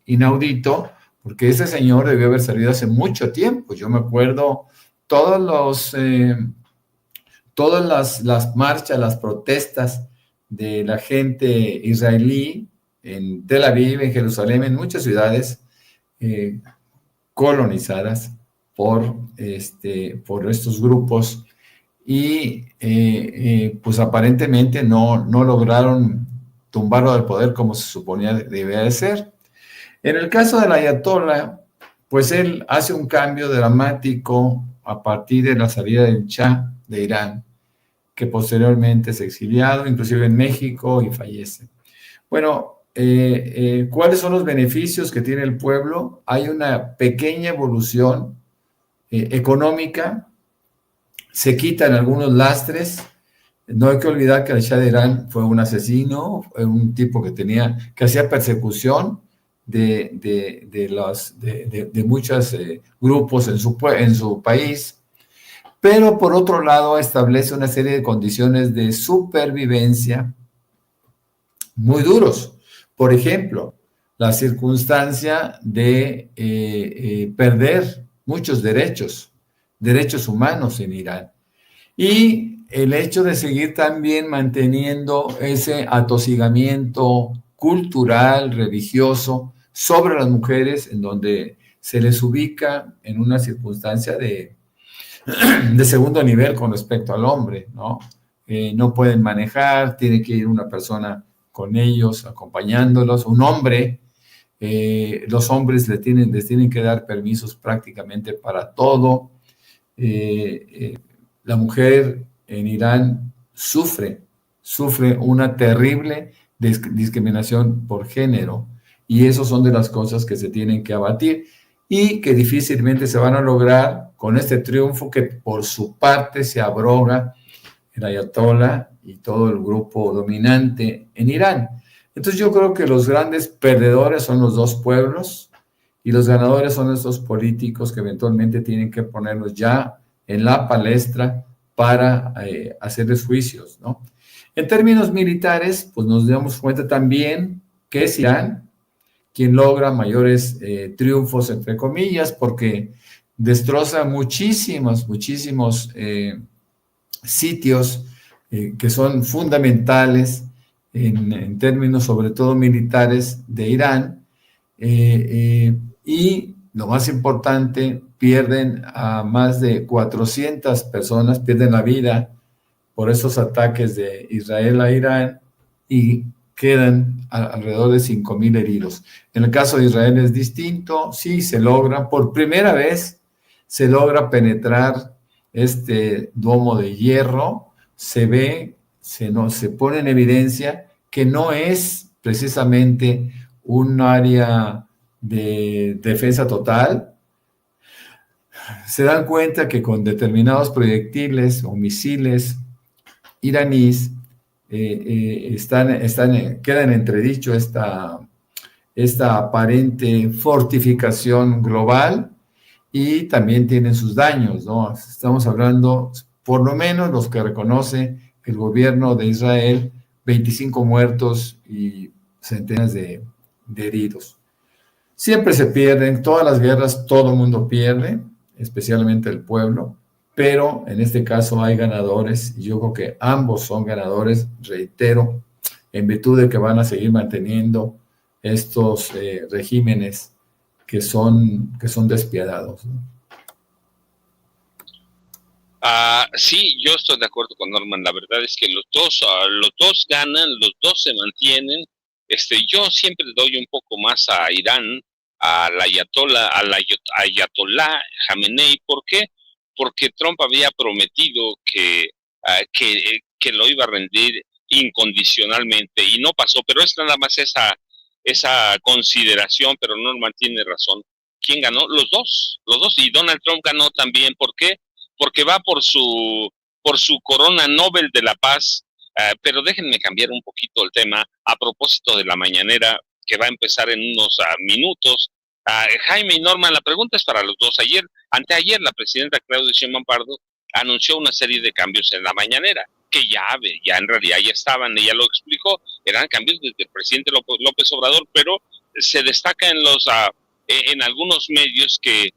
inaudito, porque ese señor debió haber salido hace mucho tiempo. Yo me acuerdo todas las marchas, las protestas de la gente israelí en Tel Aviv, en Jerusalén, en muchas ciudades colonizadas por estos grupos y pues aparentemente no lograron tumbarlo del poder como se suponía debía de ser. En el caso del ayatollah, pues él hace un cambio dramático a partir de la salida del Shah de Irán, que posteriormente es exiliado, inclusive en México, y fallece. Bueno, ¿cuáles son los beneficios que tiene el pueblo? Hay una pequeña evolución económica, se quitan algunos lastres. No hay que olvidar que el Shah de Irán fue un asesino, fue un tipo que hacía persecución de muchos grupos en su país, pero por otro lado establece una serie de condiciones de supervivencia muy duros. Por ejemplo, la circunstancia de perder muchos derechos humanos en Irán. Y el hecho de seguir también manteniendo ese atosigamiento cultural, religioso, sobre las mujeres, en donde se les ubica en una circunstancia de segundo nivel con respecto al hombre, ¿no? No pueden manejar, tiene que ir una persona con ellos, acompañándolos, un hombre. Los hombres les tienen que dar permisos prácticamente para todo. La mujer en Irán sufre una terrible discriminación por género, y eso son de las cosas que se tienen que abatir y que difícilmente se van a lograr con este triunfo que por su parte se abroga el ayatollah y todo el grupo dominante en Irán. Entonces yo creo que los grandes perdedores son los dos pueblos y los ganadores son estos políticos que eventualmente tienen que ponerlos ya en la palestra para hacerles juicios, ¿no? En términos militares, pues nos damos cuenta también que es Irán quien logra mayores triunfos, entre comillas, porque destroza muchísimos sitios que son fundamentales en términos sobre todo militares de Irán, y lo más importante, pierden a más de 400 personas, pierden la vida por esos ataques de Israel a Irán y quedan alrededor de 5,000 heridos. En el caso de Israel es distinto, sí se logra, por primera vez se logra penetrar este domo de hierro, se pone en evidencia que no es precisamente un área de defensa total. Se dan cuenta que con determinados proyectiles o misiles iraníes queda en entredicho esta aparente fortificación global, y también tienen sus daños, ¿no? Estamos hablando, por lo menos los que reconoce el gobierno de Israel, 25 muertos y centenas de heridos. Siempre se pierden, todas las guerras, todo el mundo pierde, especialmente el pueblo, pero en este caso hay ganadores, y yo creo que ambos son ganadores, reitero, en virtud de que van a seguir manteniendo estos regímenes que son despiadados, ¿no? Sí, yo estoy de acuerdo con Norman. La verdad es que los dos ganan, los dos se mantienen. Yo siempre doy un poco más a Irán, al ayatollah Jamenei. ¿Por qué? Porque Trump había prometido que lo iba a rendir incondicionalmente y no pasó, pero es nada más esa consideración, pero Norman tiene razón. ¿Quién ganó? Los dos, y Donald Trump ganó también. ¿Por qué? Porque va por su corona Nobel de la Paz. Pero déjenme cambiar un poquito el tema a propósito de la mañanera que va a empezar en unos minutos. Jaime y Norman, la pregunta es para los dos. Anteayer, la presidenta Claudia Sheinbaum Pardo anunció una serie de cambios en la mañanera, que ya en realidad ya estaban, ella lo explicó, eran cambios desde el presidente López Obrador, pero se destaca en algunos medios que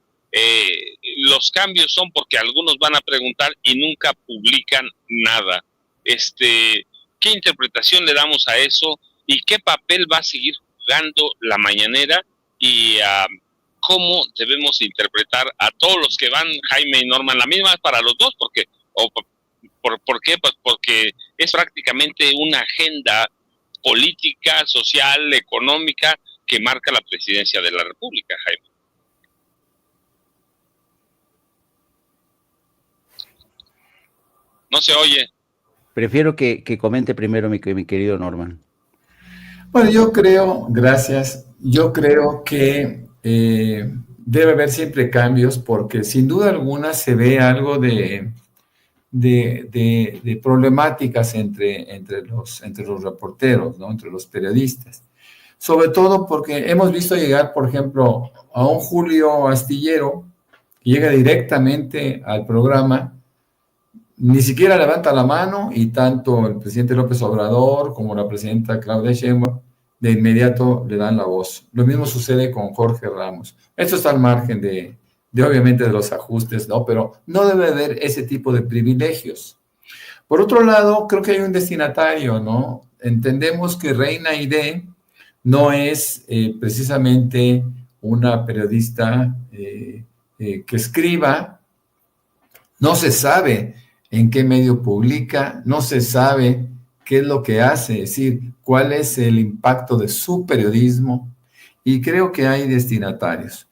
los cambios son porque algunos van a preguntar y nunca publican nada. ¿Qué ¿Qué interpretación le damos a eso? ¿Y qué papel va a seguir jugando la mañanera? Y cómo debemos interpretar a todos los que van, Jaime y Norman, la misma es para los dos, ¿por qué? Pues porque es prácticamente una agenda política, social, económica que marca la presidencia de la República, Jaime. No se oye. Prefiero que comente primero mi querido Norman. Bueno, yo creo, gracias, yo creo que debe haber siempre cambios porque sin duda alguna se ve algo de problemáticas entre los reporteros, ¿no? Entre los periodistas. Sobre todo porque hemos visto llegar, por ejemplo, a un Julio Astillero que llega directamente al programa, ni siquiera levanta la mano y tanto el presidente López Obrador como la presidenta Claudia Sheinbaum de inmediato le dan la voz. Lo mismo sucede con Jorge Ramos. Esto está al margen de obviamente de los ajustes, ¿no? Pero no debe haber ese tipo de privilegios. Por otro lado, creo que hay un destinatario, ¿no? Entendemos que Reina Aide no es precisamente una periodista que escriba, no se sabe en qué medio publica, no se sabe qué es lo que hace, es decir, cuál es el impacto de su periodismo, y creo que hay destinatarios.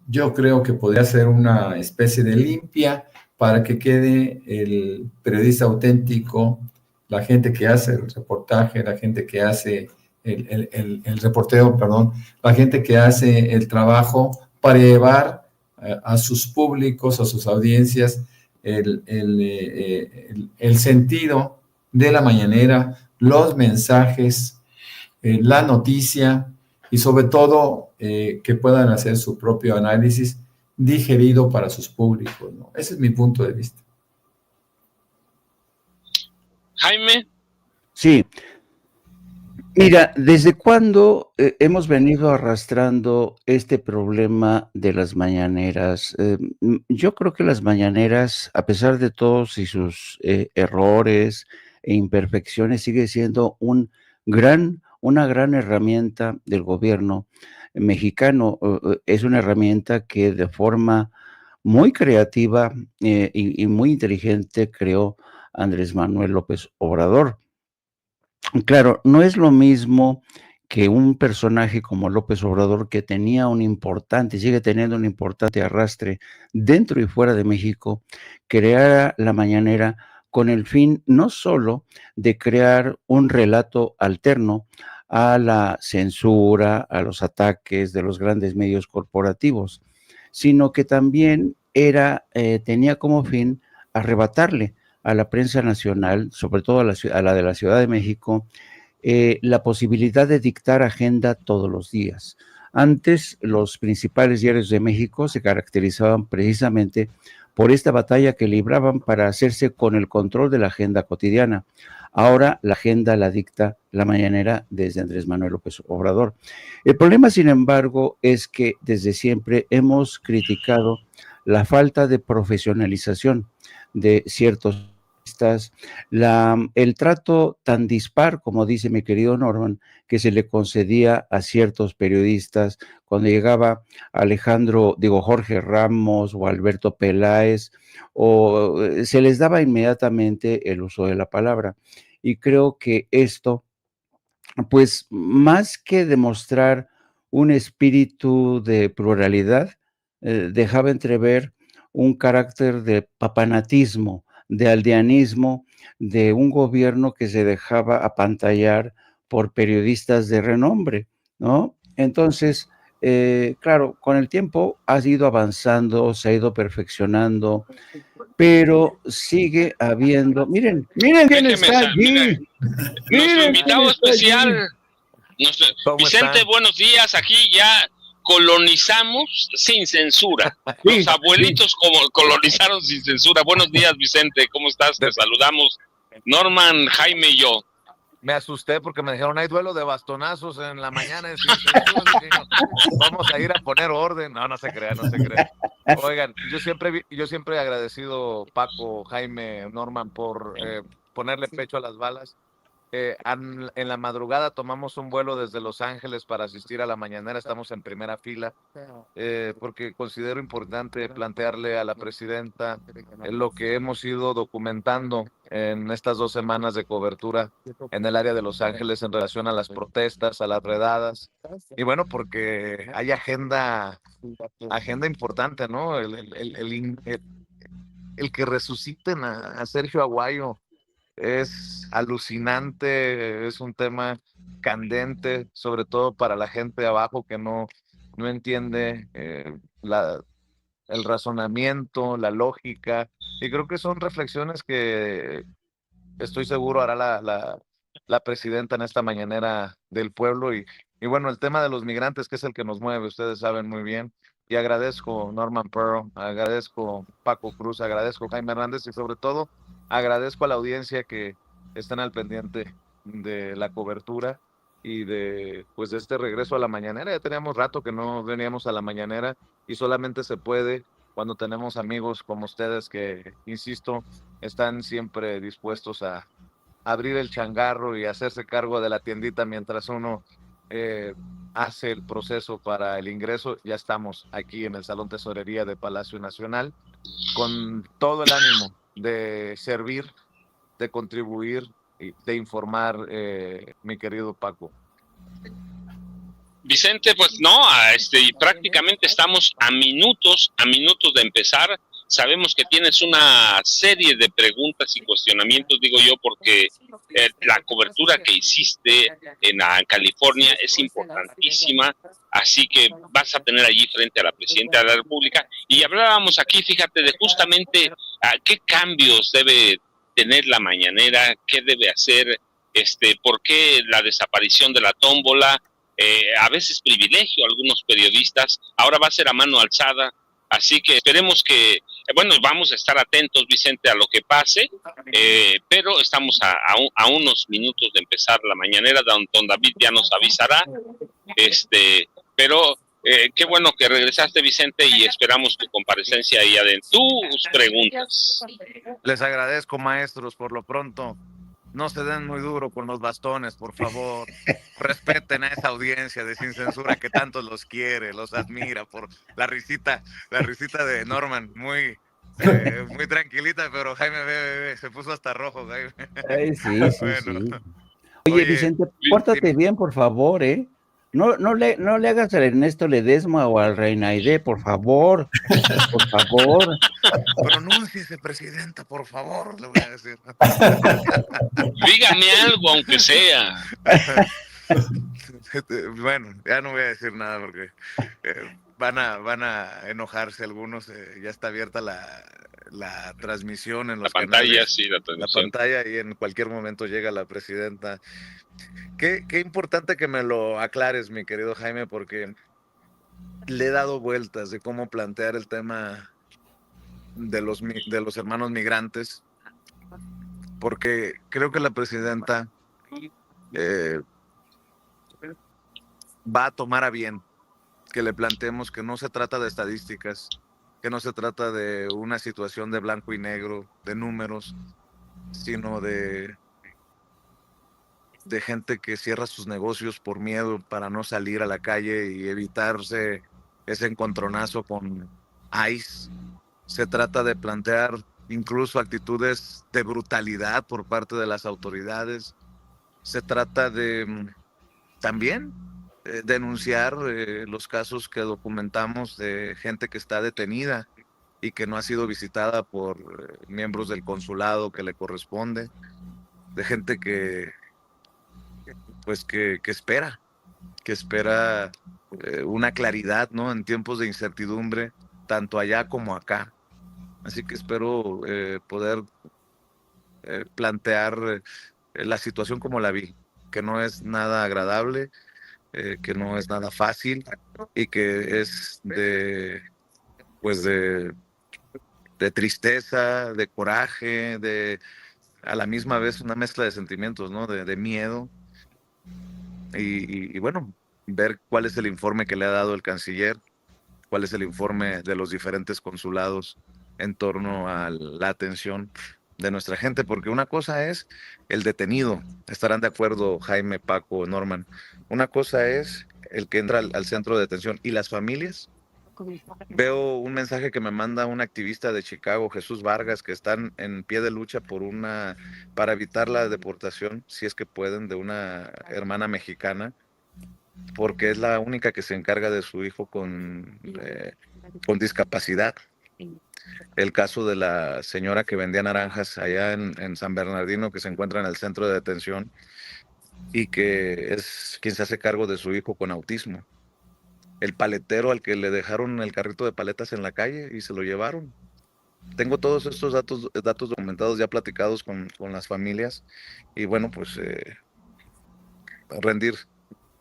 Yo creo que podría ser una especie de limpia para que quede el periodista auténtico, la gente que hace el reportaje, la gente que hace el reporteo, perdón, la gente que hace el trabajo para llevar a sus públicos, a sus audiencias, el sentido de la mañanera, los mensajes, la noticia y sobre todo que puedan hacer su propio análisis digerido para sus públicos, ¿no? Ese es mi punto de vista. Jaime. Sí. Mira, ¿desde cuándo hemos venido arrastrando este problema de las mañaneras? Yo creo que las mañaneras, a pesar de todos y sus errores e imperfecciones, sigue siendo una gran herramienta del gobierno mexicano. Es una herramienta que de forma muy creativa y muy inteligente creó Andrés Manuel López Obrador. Claro, no es lo mismo que un personaje como López Obrador, que tenía sigue teniendo un importante arrastre dentro y fuera de México, creara la mañanera con el fin no solo de crear un relato alterno a la censura, a los ataques de los grandes medios corporativos, sino que también tenía como fin arrebatarle a la prensa nacional, sobre todo a la de la Ciudad de México, la posibilidad de dictar agenda todos los días. Antes, los principales diarios de México se caracterizaban precisamente por esta batalla que libraban para hacerse con el control de la agenda cotidiana. Ahora la agenda la dicta la mañanera desde Andrés Manuel López Obrador. El problema, sin embargo, es que desde siempre hemos criticado la falta de profesionalización de ciertos el trato tan dispar, como dice mi querido Norman, que se le concedía a ciertos periodistas cuando llegaba Jorge Ramos o Alberto Peláez, o se les daba inmediatamente el uso de la palabra. Y creo que esto, pues más que demostrar un espíritu de pluralidad, dejaba entrever un carácter de papanatismo, de aldeanismo, de un gobierno que se dejaba apantallar por periodistas de renombre, ¿no? Entonces, claro, con el tiempo ha ido avanzando, se ha ido perfeccionando, pero sigue habiendo, miren quién está allí. Nuestro invitado especial, Vicente, buenos días, aquí ya colonizamos sin censura. Los abuelitos colonizaron sin censura. Buenos días, Vicente, ¿cómo estás? Te saludamos Norman, Jaime y yo. Me asusté porque me dijeron, hay duelo de bastonazos en la mañana. Vamos a ir a poner orden. No se crean. Oigan, yo siempre he agradecido, Paco, Jaime, Norman, por ponerle pecho a las balas. En la madrugada tomamos un vuelo desde Los Ángeles para asistir a la mañanera, estamos en primera fila, porque considero importante plantearle a la presidenta lo que hemos ido documentando en estas 2 semanas de cobertura en el área de Los Ángeles en relación a las protestas, a las redadas, y bueno, porque hay agenda importante, ¿no? El que resuciten a Sergio Aguayo es alucinante, es un tema candente, sobre todo para la gente de abajo que no entiende el razonamiento, la lógica, y creo que son reflexiones que estoy seguro hará la presidenta en esta mañanera del pueblo. Y bueno, el tema de los migrantes, que es el que nos mueve, ustedes saben muy bien. Y agradezco Norman Pearl, agradezco Paco Cruz, agradezco Jaime Hernández y sobre todo agradezco a la audiencia que están al pendiente de la cobertura y de este regreso a la mañanera. Ya teníamos rato que no veníamos a la mañanera y solamente se puede cuando tenemos amigos como ustedes que, insisto, están siempre dispuestos a abrir el changarro y hacerse cargo de la tiendita mientras uno hace el proceso para el ingreso. Ya estamos aquí en el Salón Tesorería de Palacio Nacional con todo el ánimo de servir, de contribuir y de informar, mi querido Paco. Vicente, pues no, prácticamente estamos a minutos de empezar. Sabemos que tienes una serie de preguntas y cuestionamientos, digo yo, porque la cobertura que hiciste en California es importantísima, así que vas a tener allí frente a la presidenta de la República. Y hablábamos aquí, fíjate, de justamente qué cambios debe tener la mañanera, qué debe hacer, por qué la desaparición de la tómbola. A veces privilegio a algunos periodistas, ahora va a ser a mano alzada, así que esperemos que, bueno, vamos a estar atentos, Vicente, a lo que pase, pero estamos a unos minutos de empezar la mañanera, don David ya nos avisará, pero qué bueno que regresaste, Vicente, y esperamos tu comparecencia ahí adentro. Tus preguntas. Les agradezco, maestros, por lo pronto. No se den muy duro con los bastones, por favor. Respeten a esa audiencia de Sin Censura que tanto los quiere, los admira por la risita de Norman, muy tranquilita, pero Jaime se puso hasta rojo, Jaime. Ay, sí. Bueno. Oye, Vicente, pórtate bien, por favor, ¿eh? No le hagas al Ernesto Ledesma o al Reinaide, por favor. Por favor. Pronúnciese, presidenta, por favor, le voy a decir. Dígame algo, aunque sea. Bueno, ya no voy a decir nada porque van a enojarse algunos. Ya está abierta la transmisión en los canales, sí, la pantalla, y en cualquier momento llega la presidenta. Qué importante que me lo aclares, mi querido Jaime, porque le he dado vueltas de cómo plantear el tema de los hermanos migrantes, porque creo que la presidenta va a tomar a bien que le planteemos que no se trata de estadísticas, que no se trata de una situación de blanco y negro, de números, sino de gente que cierra sus negocios por miedo para no salir a la calle y evitarse ese encontronazo con ICE. Se trata de plantear incluso actitudes de brutalidad por parte de las autoridades. Se trata de también denunciar los casos que documentamos de gente que está detenida y que no ha sido visitada por miembros del consulado que le corresponde, de gente que espera una claridad, ¿no? En tiempos de incertidumbre, tanto allá como acá. Así que espero poder plantear la situación como la vi, que no es nada agradable, que no es nada fácil y que es de tristeza, de coraje, a la misma vez una mezcla de sentimientos, ¿no? De miedo y bueno, ver cuál es el informe que le ha dado el canciller, cuál es el informe de los diferentes consulados en torno a la atención de nuestra gente, porque una cosa es el detenido, estarán de acuerdo Jaime, Paco, Norman, una cosa es el que entra al centro de detención y las familias. Veo un mensaje que me manda un activista de Chicago, Jesús Vargas, que están en pie de lucha para evitar la deportación, si es que pueden, de una hermana mexicana, porque es la única que se encarga de su hijo con discapacidad. El caso de la señora que vendía naranjas allá en San Bernardino, que se encuentra en el centro de detención y que es quien se hace cargo de su hijo con autismo. El paletero al que le dejaron el carrito de paletas en la calle y se lo llevaron. Tengo todos estos datos documentados, ya platicados con las familias, y bueno, pues rendir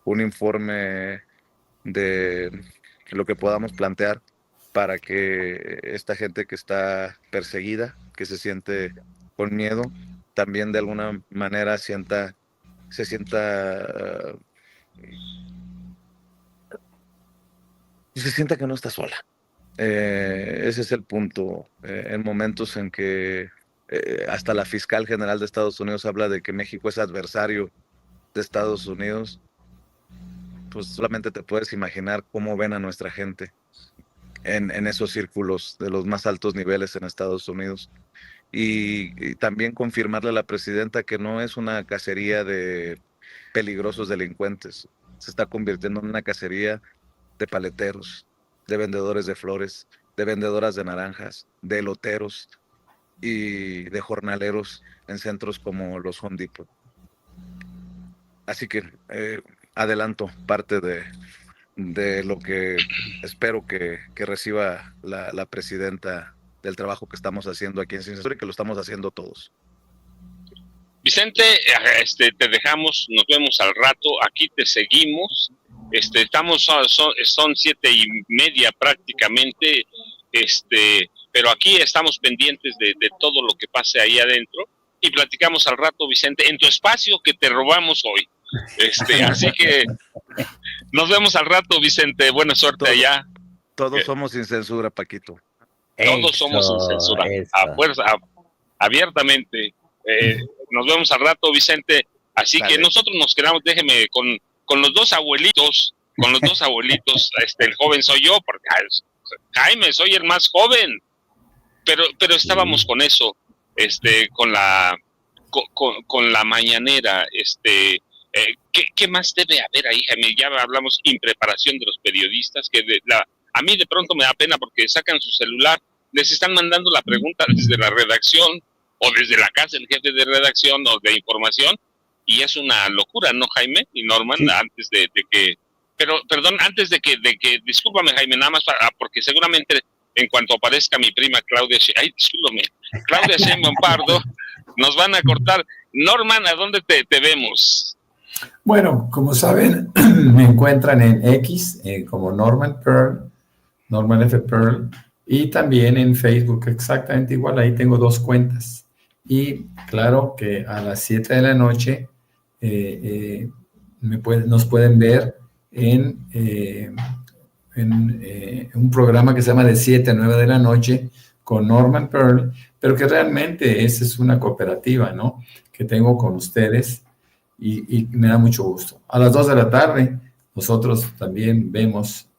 un informe de lo que podamos plantear para que esta gente que está perseguida, que se siente con miedo, también de alguna manera se sienta que no está sola. Ese es el punto. En momentos en que hasta la fiscal general de Estados Unidos habla de que México es adversario de Estados Unidos, pues solamente te puedes imaginar cómo ven a nuestra gente en esos círculos de los más altos niveles en Estados Unidos. Y también confirmarle a la presidenta que no es una cacería de peligrosos delincuentes, se está convirtiendo en una cacería de paleteros, de vendedores de flores, de vendedoras de naranjas, de eloteros y de jornaleros en centros como los Home Depot. Así que adelanto parte de lo que espero que reciba la presidenta del trabajo que estamos haciendo aquí en Sin Censura y que lo estamos haciendo todos. Vicente, te dejamos, nos vemos al rato, aquí te seguimos. Estamos, son 7:30 prácticamente, pero aquí estamos pendientes de todo lo que pase ahí adentro y platicamos al rato, Vicente, en tu espacio que te robamos hoy. Así que nos vemos al rato, Vicente. Buena suerte allá. Todos somos sin censura, Paquito. Todos somos sin censura. A fuerza, abiertamente. Nos vemos al rato, Vicente. Así Dale. Que nosotros nos quedamos, déjeme, con los dos abuelitos. El joven soy yo, porque Jaime, soy el más joven. Pero estábamos con eso, con la mañanera, ¿qué más debe haber ahí, Jaime? Ya hablamos impreparación de los periodistas, a mí de pronto me da pena porque sacan su celular, les están mandando la pregunta desde la redacción o desde la casa del jefe de redacción o de información, y es una locura, ¿no, Jaime y Norman? Sí. Antes de que, discúlpame, Jaime, nada más porque seguramente en cuanto aparezca mi prima Claudia Sheinbaum Pardo, nos van a cortar. Norman, ¿a dónde te vemos? Bueno, como saben, me encuentran en X como Norman Pearl, Norman F. Pearl, y también en Facebook exactamente igual, ahí tengo 2 cuentas. Y claro que a las 7 de la noche nos pueden ver en un programa que se llama de 7 a 9 de la noche con Norman Pearl, pero que realmente esa es una cooperativa, ¿no?, que tengo con ustedes y me da mucho gusto. A las 2 de la tarde nosotros también vemos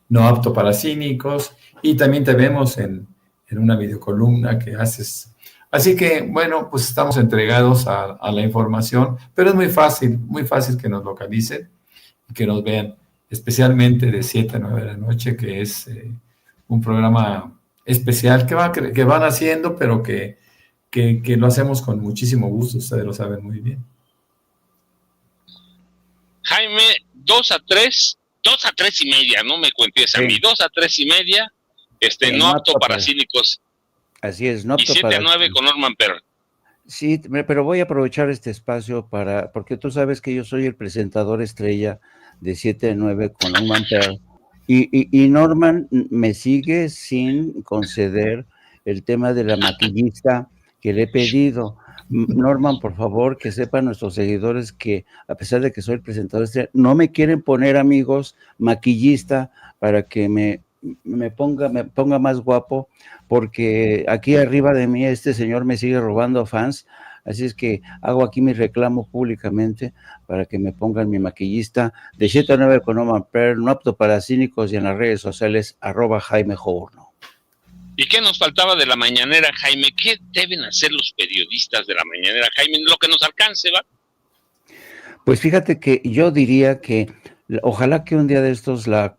No Apto para Cínicos y también te vemos en una videocolumna que haces. Así que, bueno, pues estamos entregados a la información, pero es muy fácil que nos localicen y que nos vean, especialmente de 7 a 9 de la noche, que es un programa especial que van haciendo, pero que lo hacemos con muchísimo gusto, ustedes lo saben muy bien. Jaime, 2 a 3:30, no me cuentes a mí, 2 a 3:30, No Apto para Cínicos. Así es, No Apto y 7 a 9 con Norman Pearl. Sí, pero voy a aprovechar este espacio porque tú sabes que yo soy el presentador estrella de 7 a 9 con Norman Pearl, y Norman me sigue sin conceder el tema de la maquillista que le he pedido. Norman, por favor, que sepan nuestros seguidores que a pesar de que soy el presentador estrella, no me quieren poner, amigos, maquillista para que me me ponga más guapo, porque aquí arriba de mí este señor me sigue robando fans, así es que hago aquí mi reclamo públicamente para que me pongan mi maquillista de 7 a 9 con Norman Pearl, no apto para cínicos, y en las redes sociales @Jaime Journo. ¿Y qué nos faltaba de la mañanera, Jaime? ¿Qué deben hacer los periodistas de la mañanera, Jaime? Lo que nos alcance, ¿va? Pues fíjate que yo diría que ojalá que un día de estos la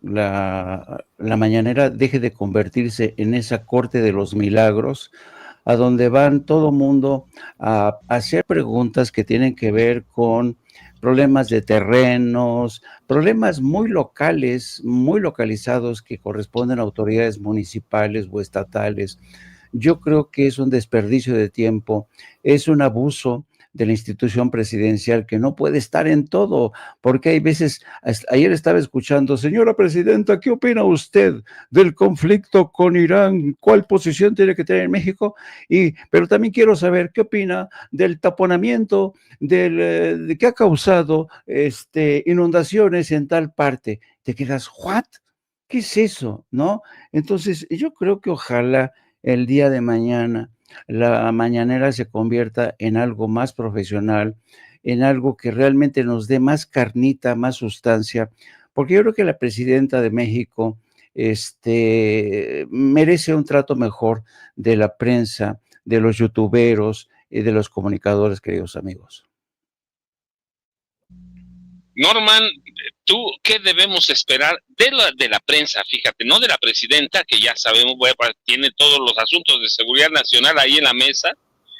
mañanera deje de convertirse en esa corte de los milagros, a donde van todo mundo a hacer preguntas que tienen que ver con problemas de terrenos, problemas muy locales, muy localizados, que corresponden a autoridades municipales o estatales. Yo creo que es un desperdicio de tiempo, es un abuso de la institución presidencial, que no puede estar en todo, porque hay veces, ayer estaba escuchando: señora presidenta, ¿qué opina usted del conflicto con Irán? ¿Cuál posición tiene que tener México? Pero también quiero saber qué opina del taponamiento de que ha causado inundaciones en tal parte. Te quedas, ¿what? ¿Qué es eso? ¿No? Entonces, yo creo que ojalá el día de mañana la mañanera se convierta en algo más profesional, en algo que realmente nos dé más carnita, más sustancia, porque yo creo que la presidenta de México merece un trato mejor de la prensa, de los youtuberos y de los comunicadores, queridos amigos. Norman, ¿tú qué debemos esperar de la prensa? Fíjate, no de la presidenta, que ya sabemos, tiene todos los asuntos de seguridad nacional ahí en la mesa,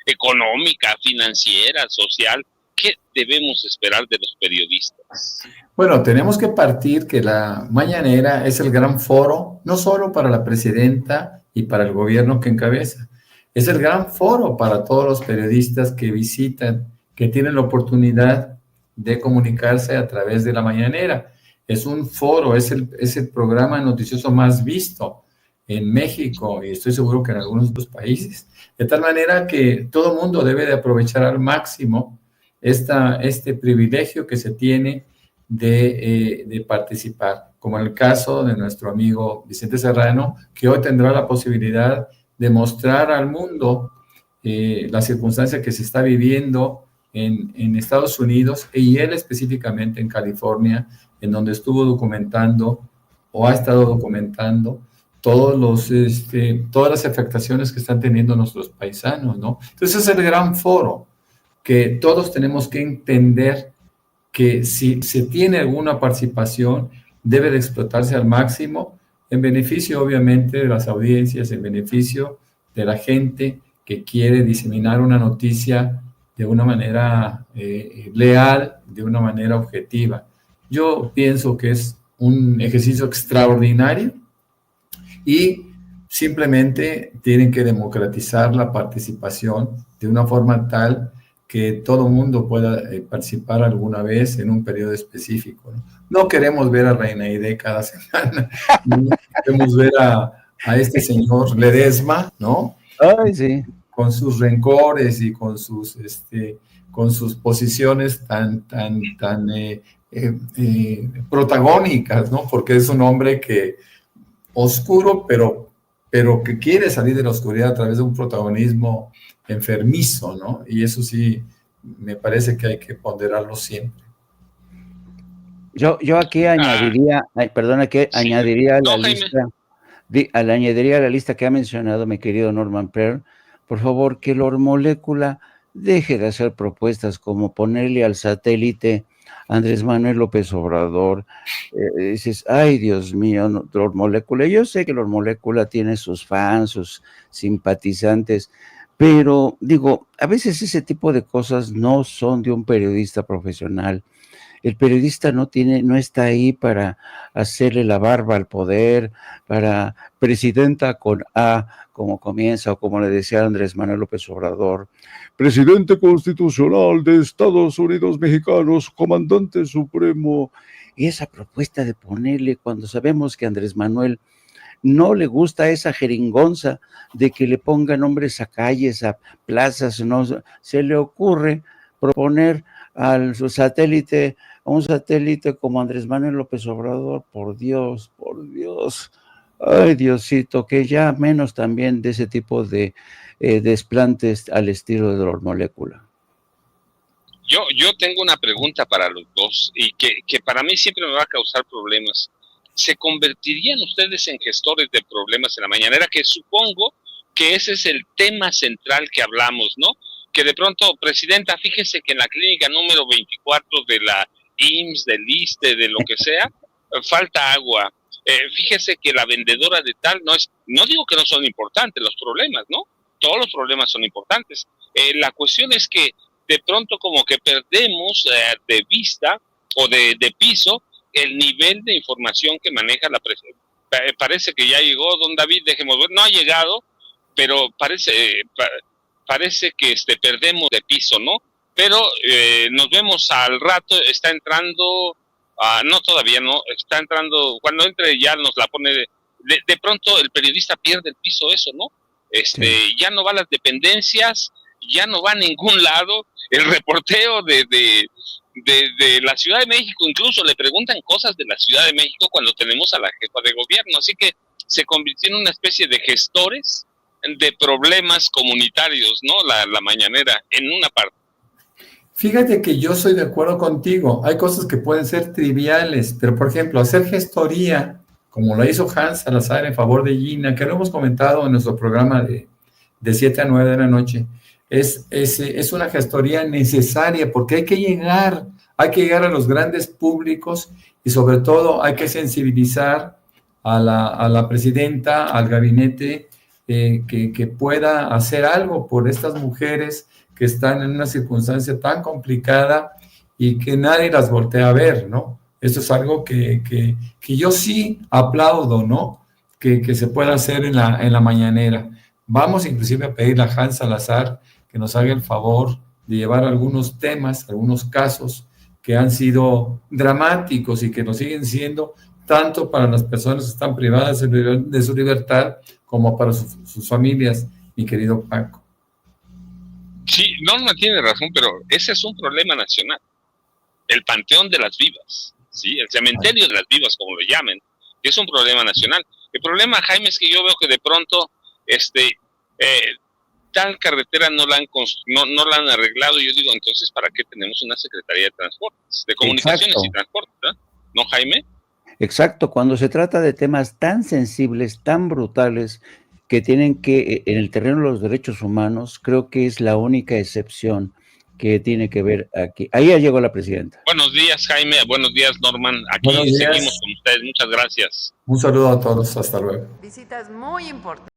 económica, financiera, social. ¿Qué debemos esperar de los periodistas? Bueno, tenemos que partir que la mañanera es el gran foro, no solo para la presidenta y para el gobierno que encabeza, es el gran foro para todos los periodistas que visitan, que tienen la oportunidad de comunicarse a través de la mañanera. Es un foro, es el programa noticioso más visto en México, y estoy seguro que en algunos otros países. De tal manera que todo mundo debe de aprovechar al máximo este privilegio que se tiene de participar, como en el caso de nuestro amigo Vicente Serrano, que hoy tendrá la posibilidad de mostrar al mundo la circunstancia que se está viviendo en Estados Unidos, y él específicamente en California, en donde estuvo documentando o ha estado documentando todas las afectaciones que están teniendo nuestros paisanos, ¿no? Entonces es el gran foro que todos tenemos que entender, que si se tiene alguna participación, debe de explotarse al máximo, en beneficio obviamente de las audiencias, en beneficio de la gente que quiere diseminar una noticia de una manera leal, de una manera objetiva. Yo pienso que es un ejercicio extraordinario, y simplemente tienen que democratizar la participación de una forma tal que todo mundo pueda participar alguna vez en un periodo específico, ¿no? No queremos ver a Reina Aide cada semana, no queremos ver a este señor Ledesma, ¿no? Ay, sí. Con sus rencores y con sus posiciones tan protagónicas, ¿no? Porque es un hombre que oscuro, pero que quiere salir de la oscuridad a través de un protagonismo enfermizo, ¿no? Y eso sí, me parece que hay que ponderarlo siempre. Yo aquí añadiría, añadiría a la lista, añadiría a la lista que ha mencionado mi querido Norman Pearl, por favor, que Lord Molécula deje de hacer propuestas como ponerle al satélite Andrés Manuel López Obrador. Dices, ay, Dios mío, Lord Molécula. Yo sé que Lord Molécula tiene sus fans, sus simpatizantes, pero digo, a veces ese tipo de cosas no son de un periodista profesional. El periodista no está ahí para hacerle la barba al poder, para presidenta con A, como comienza, o como le decía Andrés Manuel López Obrador, presidente constitucional de Estados Unidos mexicanos, comandante supremo. Y esa propuesta de ponerle, cuando sabemos que Andrés Manuel no le gusta esa jeringonza de que le pongan nombres a calles, a plazas, no se le ocurre proponer a un satélite como Andrés Manuel López Obrador. Por Dios, Ay, Diosito, que ya menos también de ese tipo de desplantes al estilo de la molécula. Yo tengo una pregunta para los dos y que para mí siempre me va a causar problemas. ¿Se convertirían ustedes en gestores de problemas en la mañanera? Que supongo que ese es el tema central que hablamos, ¿no? Que de pronto, presidenta, fíjese que en la clínica número 24 de la IMSS, del ISSSTE, de lo que sea, falta agua. Fíjese que la vendedora de tal no digo que no son importantes los problemas, ¿no? Todos los problemas son importantes. La cuestión es que de pronto como que perdemos de vista o de piso el nivel de información que maneja la presidencia. Parece que ya llegó don David, dejemos ver, no ha llegado, pero parece que perdemos de piso, ¿no? Pero nos vemos al rato, está entrando, no todavía no, está entrando, cuando entre ya nos la pone, de pronto el periodista pierde el piso, eso, ¿no? Sí. Ya no va a las dependencias, ya no va a ningún lado, el reporteo de la Ciudad de México, incluso le preguntan cosas de la Ciudad de México cuando tenemos a la jefa de gobierno, así que se convirtió en una especie de gestores de problemas comunitarios, ¿no? La mañanera, en una parte. Fíjate que yo soy de acuerdo contigo, hay cosas que pueden ser triviales, pero por ejemplo, hacer gestoría, como lo hizo Hans Salazar en favor de Gina, que lo hemos comentado en nuestro programa de 7 a 9 de la noche, es una gestoría necesaria porque hay que llegar a los grandes públicos y sobre todo hay que sensibilizar a la presidenta, al gabinete, que pueda hacer algo por estas mujeres que están en una circunstancia tan complicada y que nadie las voltea a ver, ¿no? Esto es algo que yo sí aplaudo, ¿no? Que se pueda hacer en la mañanera. Vamos inclusive a pedirle a Hans Salazar que nos haga el favor de llevar algunos temas, algunos casos que han sido dramáticos y que nos siguen siendo tanto para las personas que están privadas de su libertad como para sus familias, mi querido Paco. Sí, Norma tiene razón, pero ese es un problema nacional. El Panteón de las Vivas, ¿sí? El cementerio de las vivas, como lo llamen, es un problema nacional. El problema, Jaime, es que yo veo que de pronto tal carretera no la han arreglado. Yo digo, entonces, ¿para qué tenemos una Secretaría de Transportes, de Comunicaciones Exacto. Y Transportes? ¿No, Jaime? Exacto, cuando se trata de temas tan sensibles, tan brutales, que tienen que, en el terreno de los derechos humanos, creo que es la única excepción que tiene que ver aquí. Ahí ya llegó la presidenta. Buenos días, Jaime. Buenos días, Norman. Aquí seguimos con ustedes. Muchas gracias. Un saludo a todos. Hasta luego. Visitas muy importantes.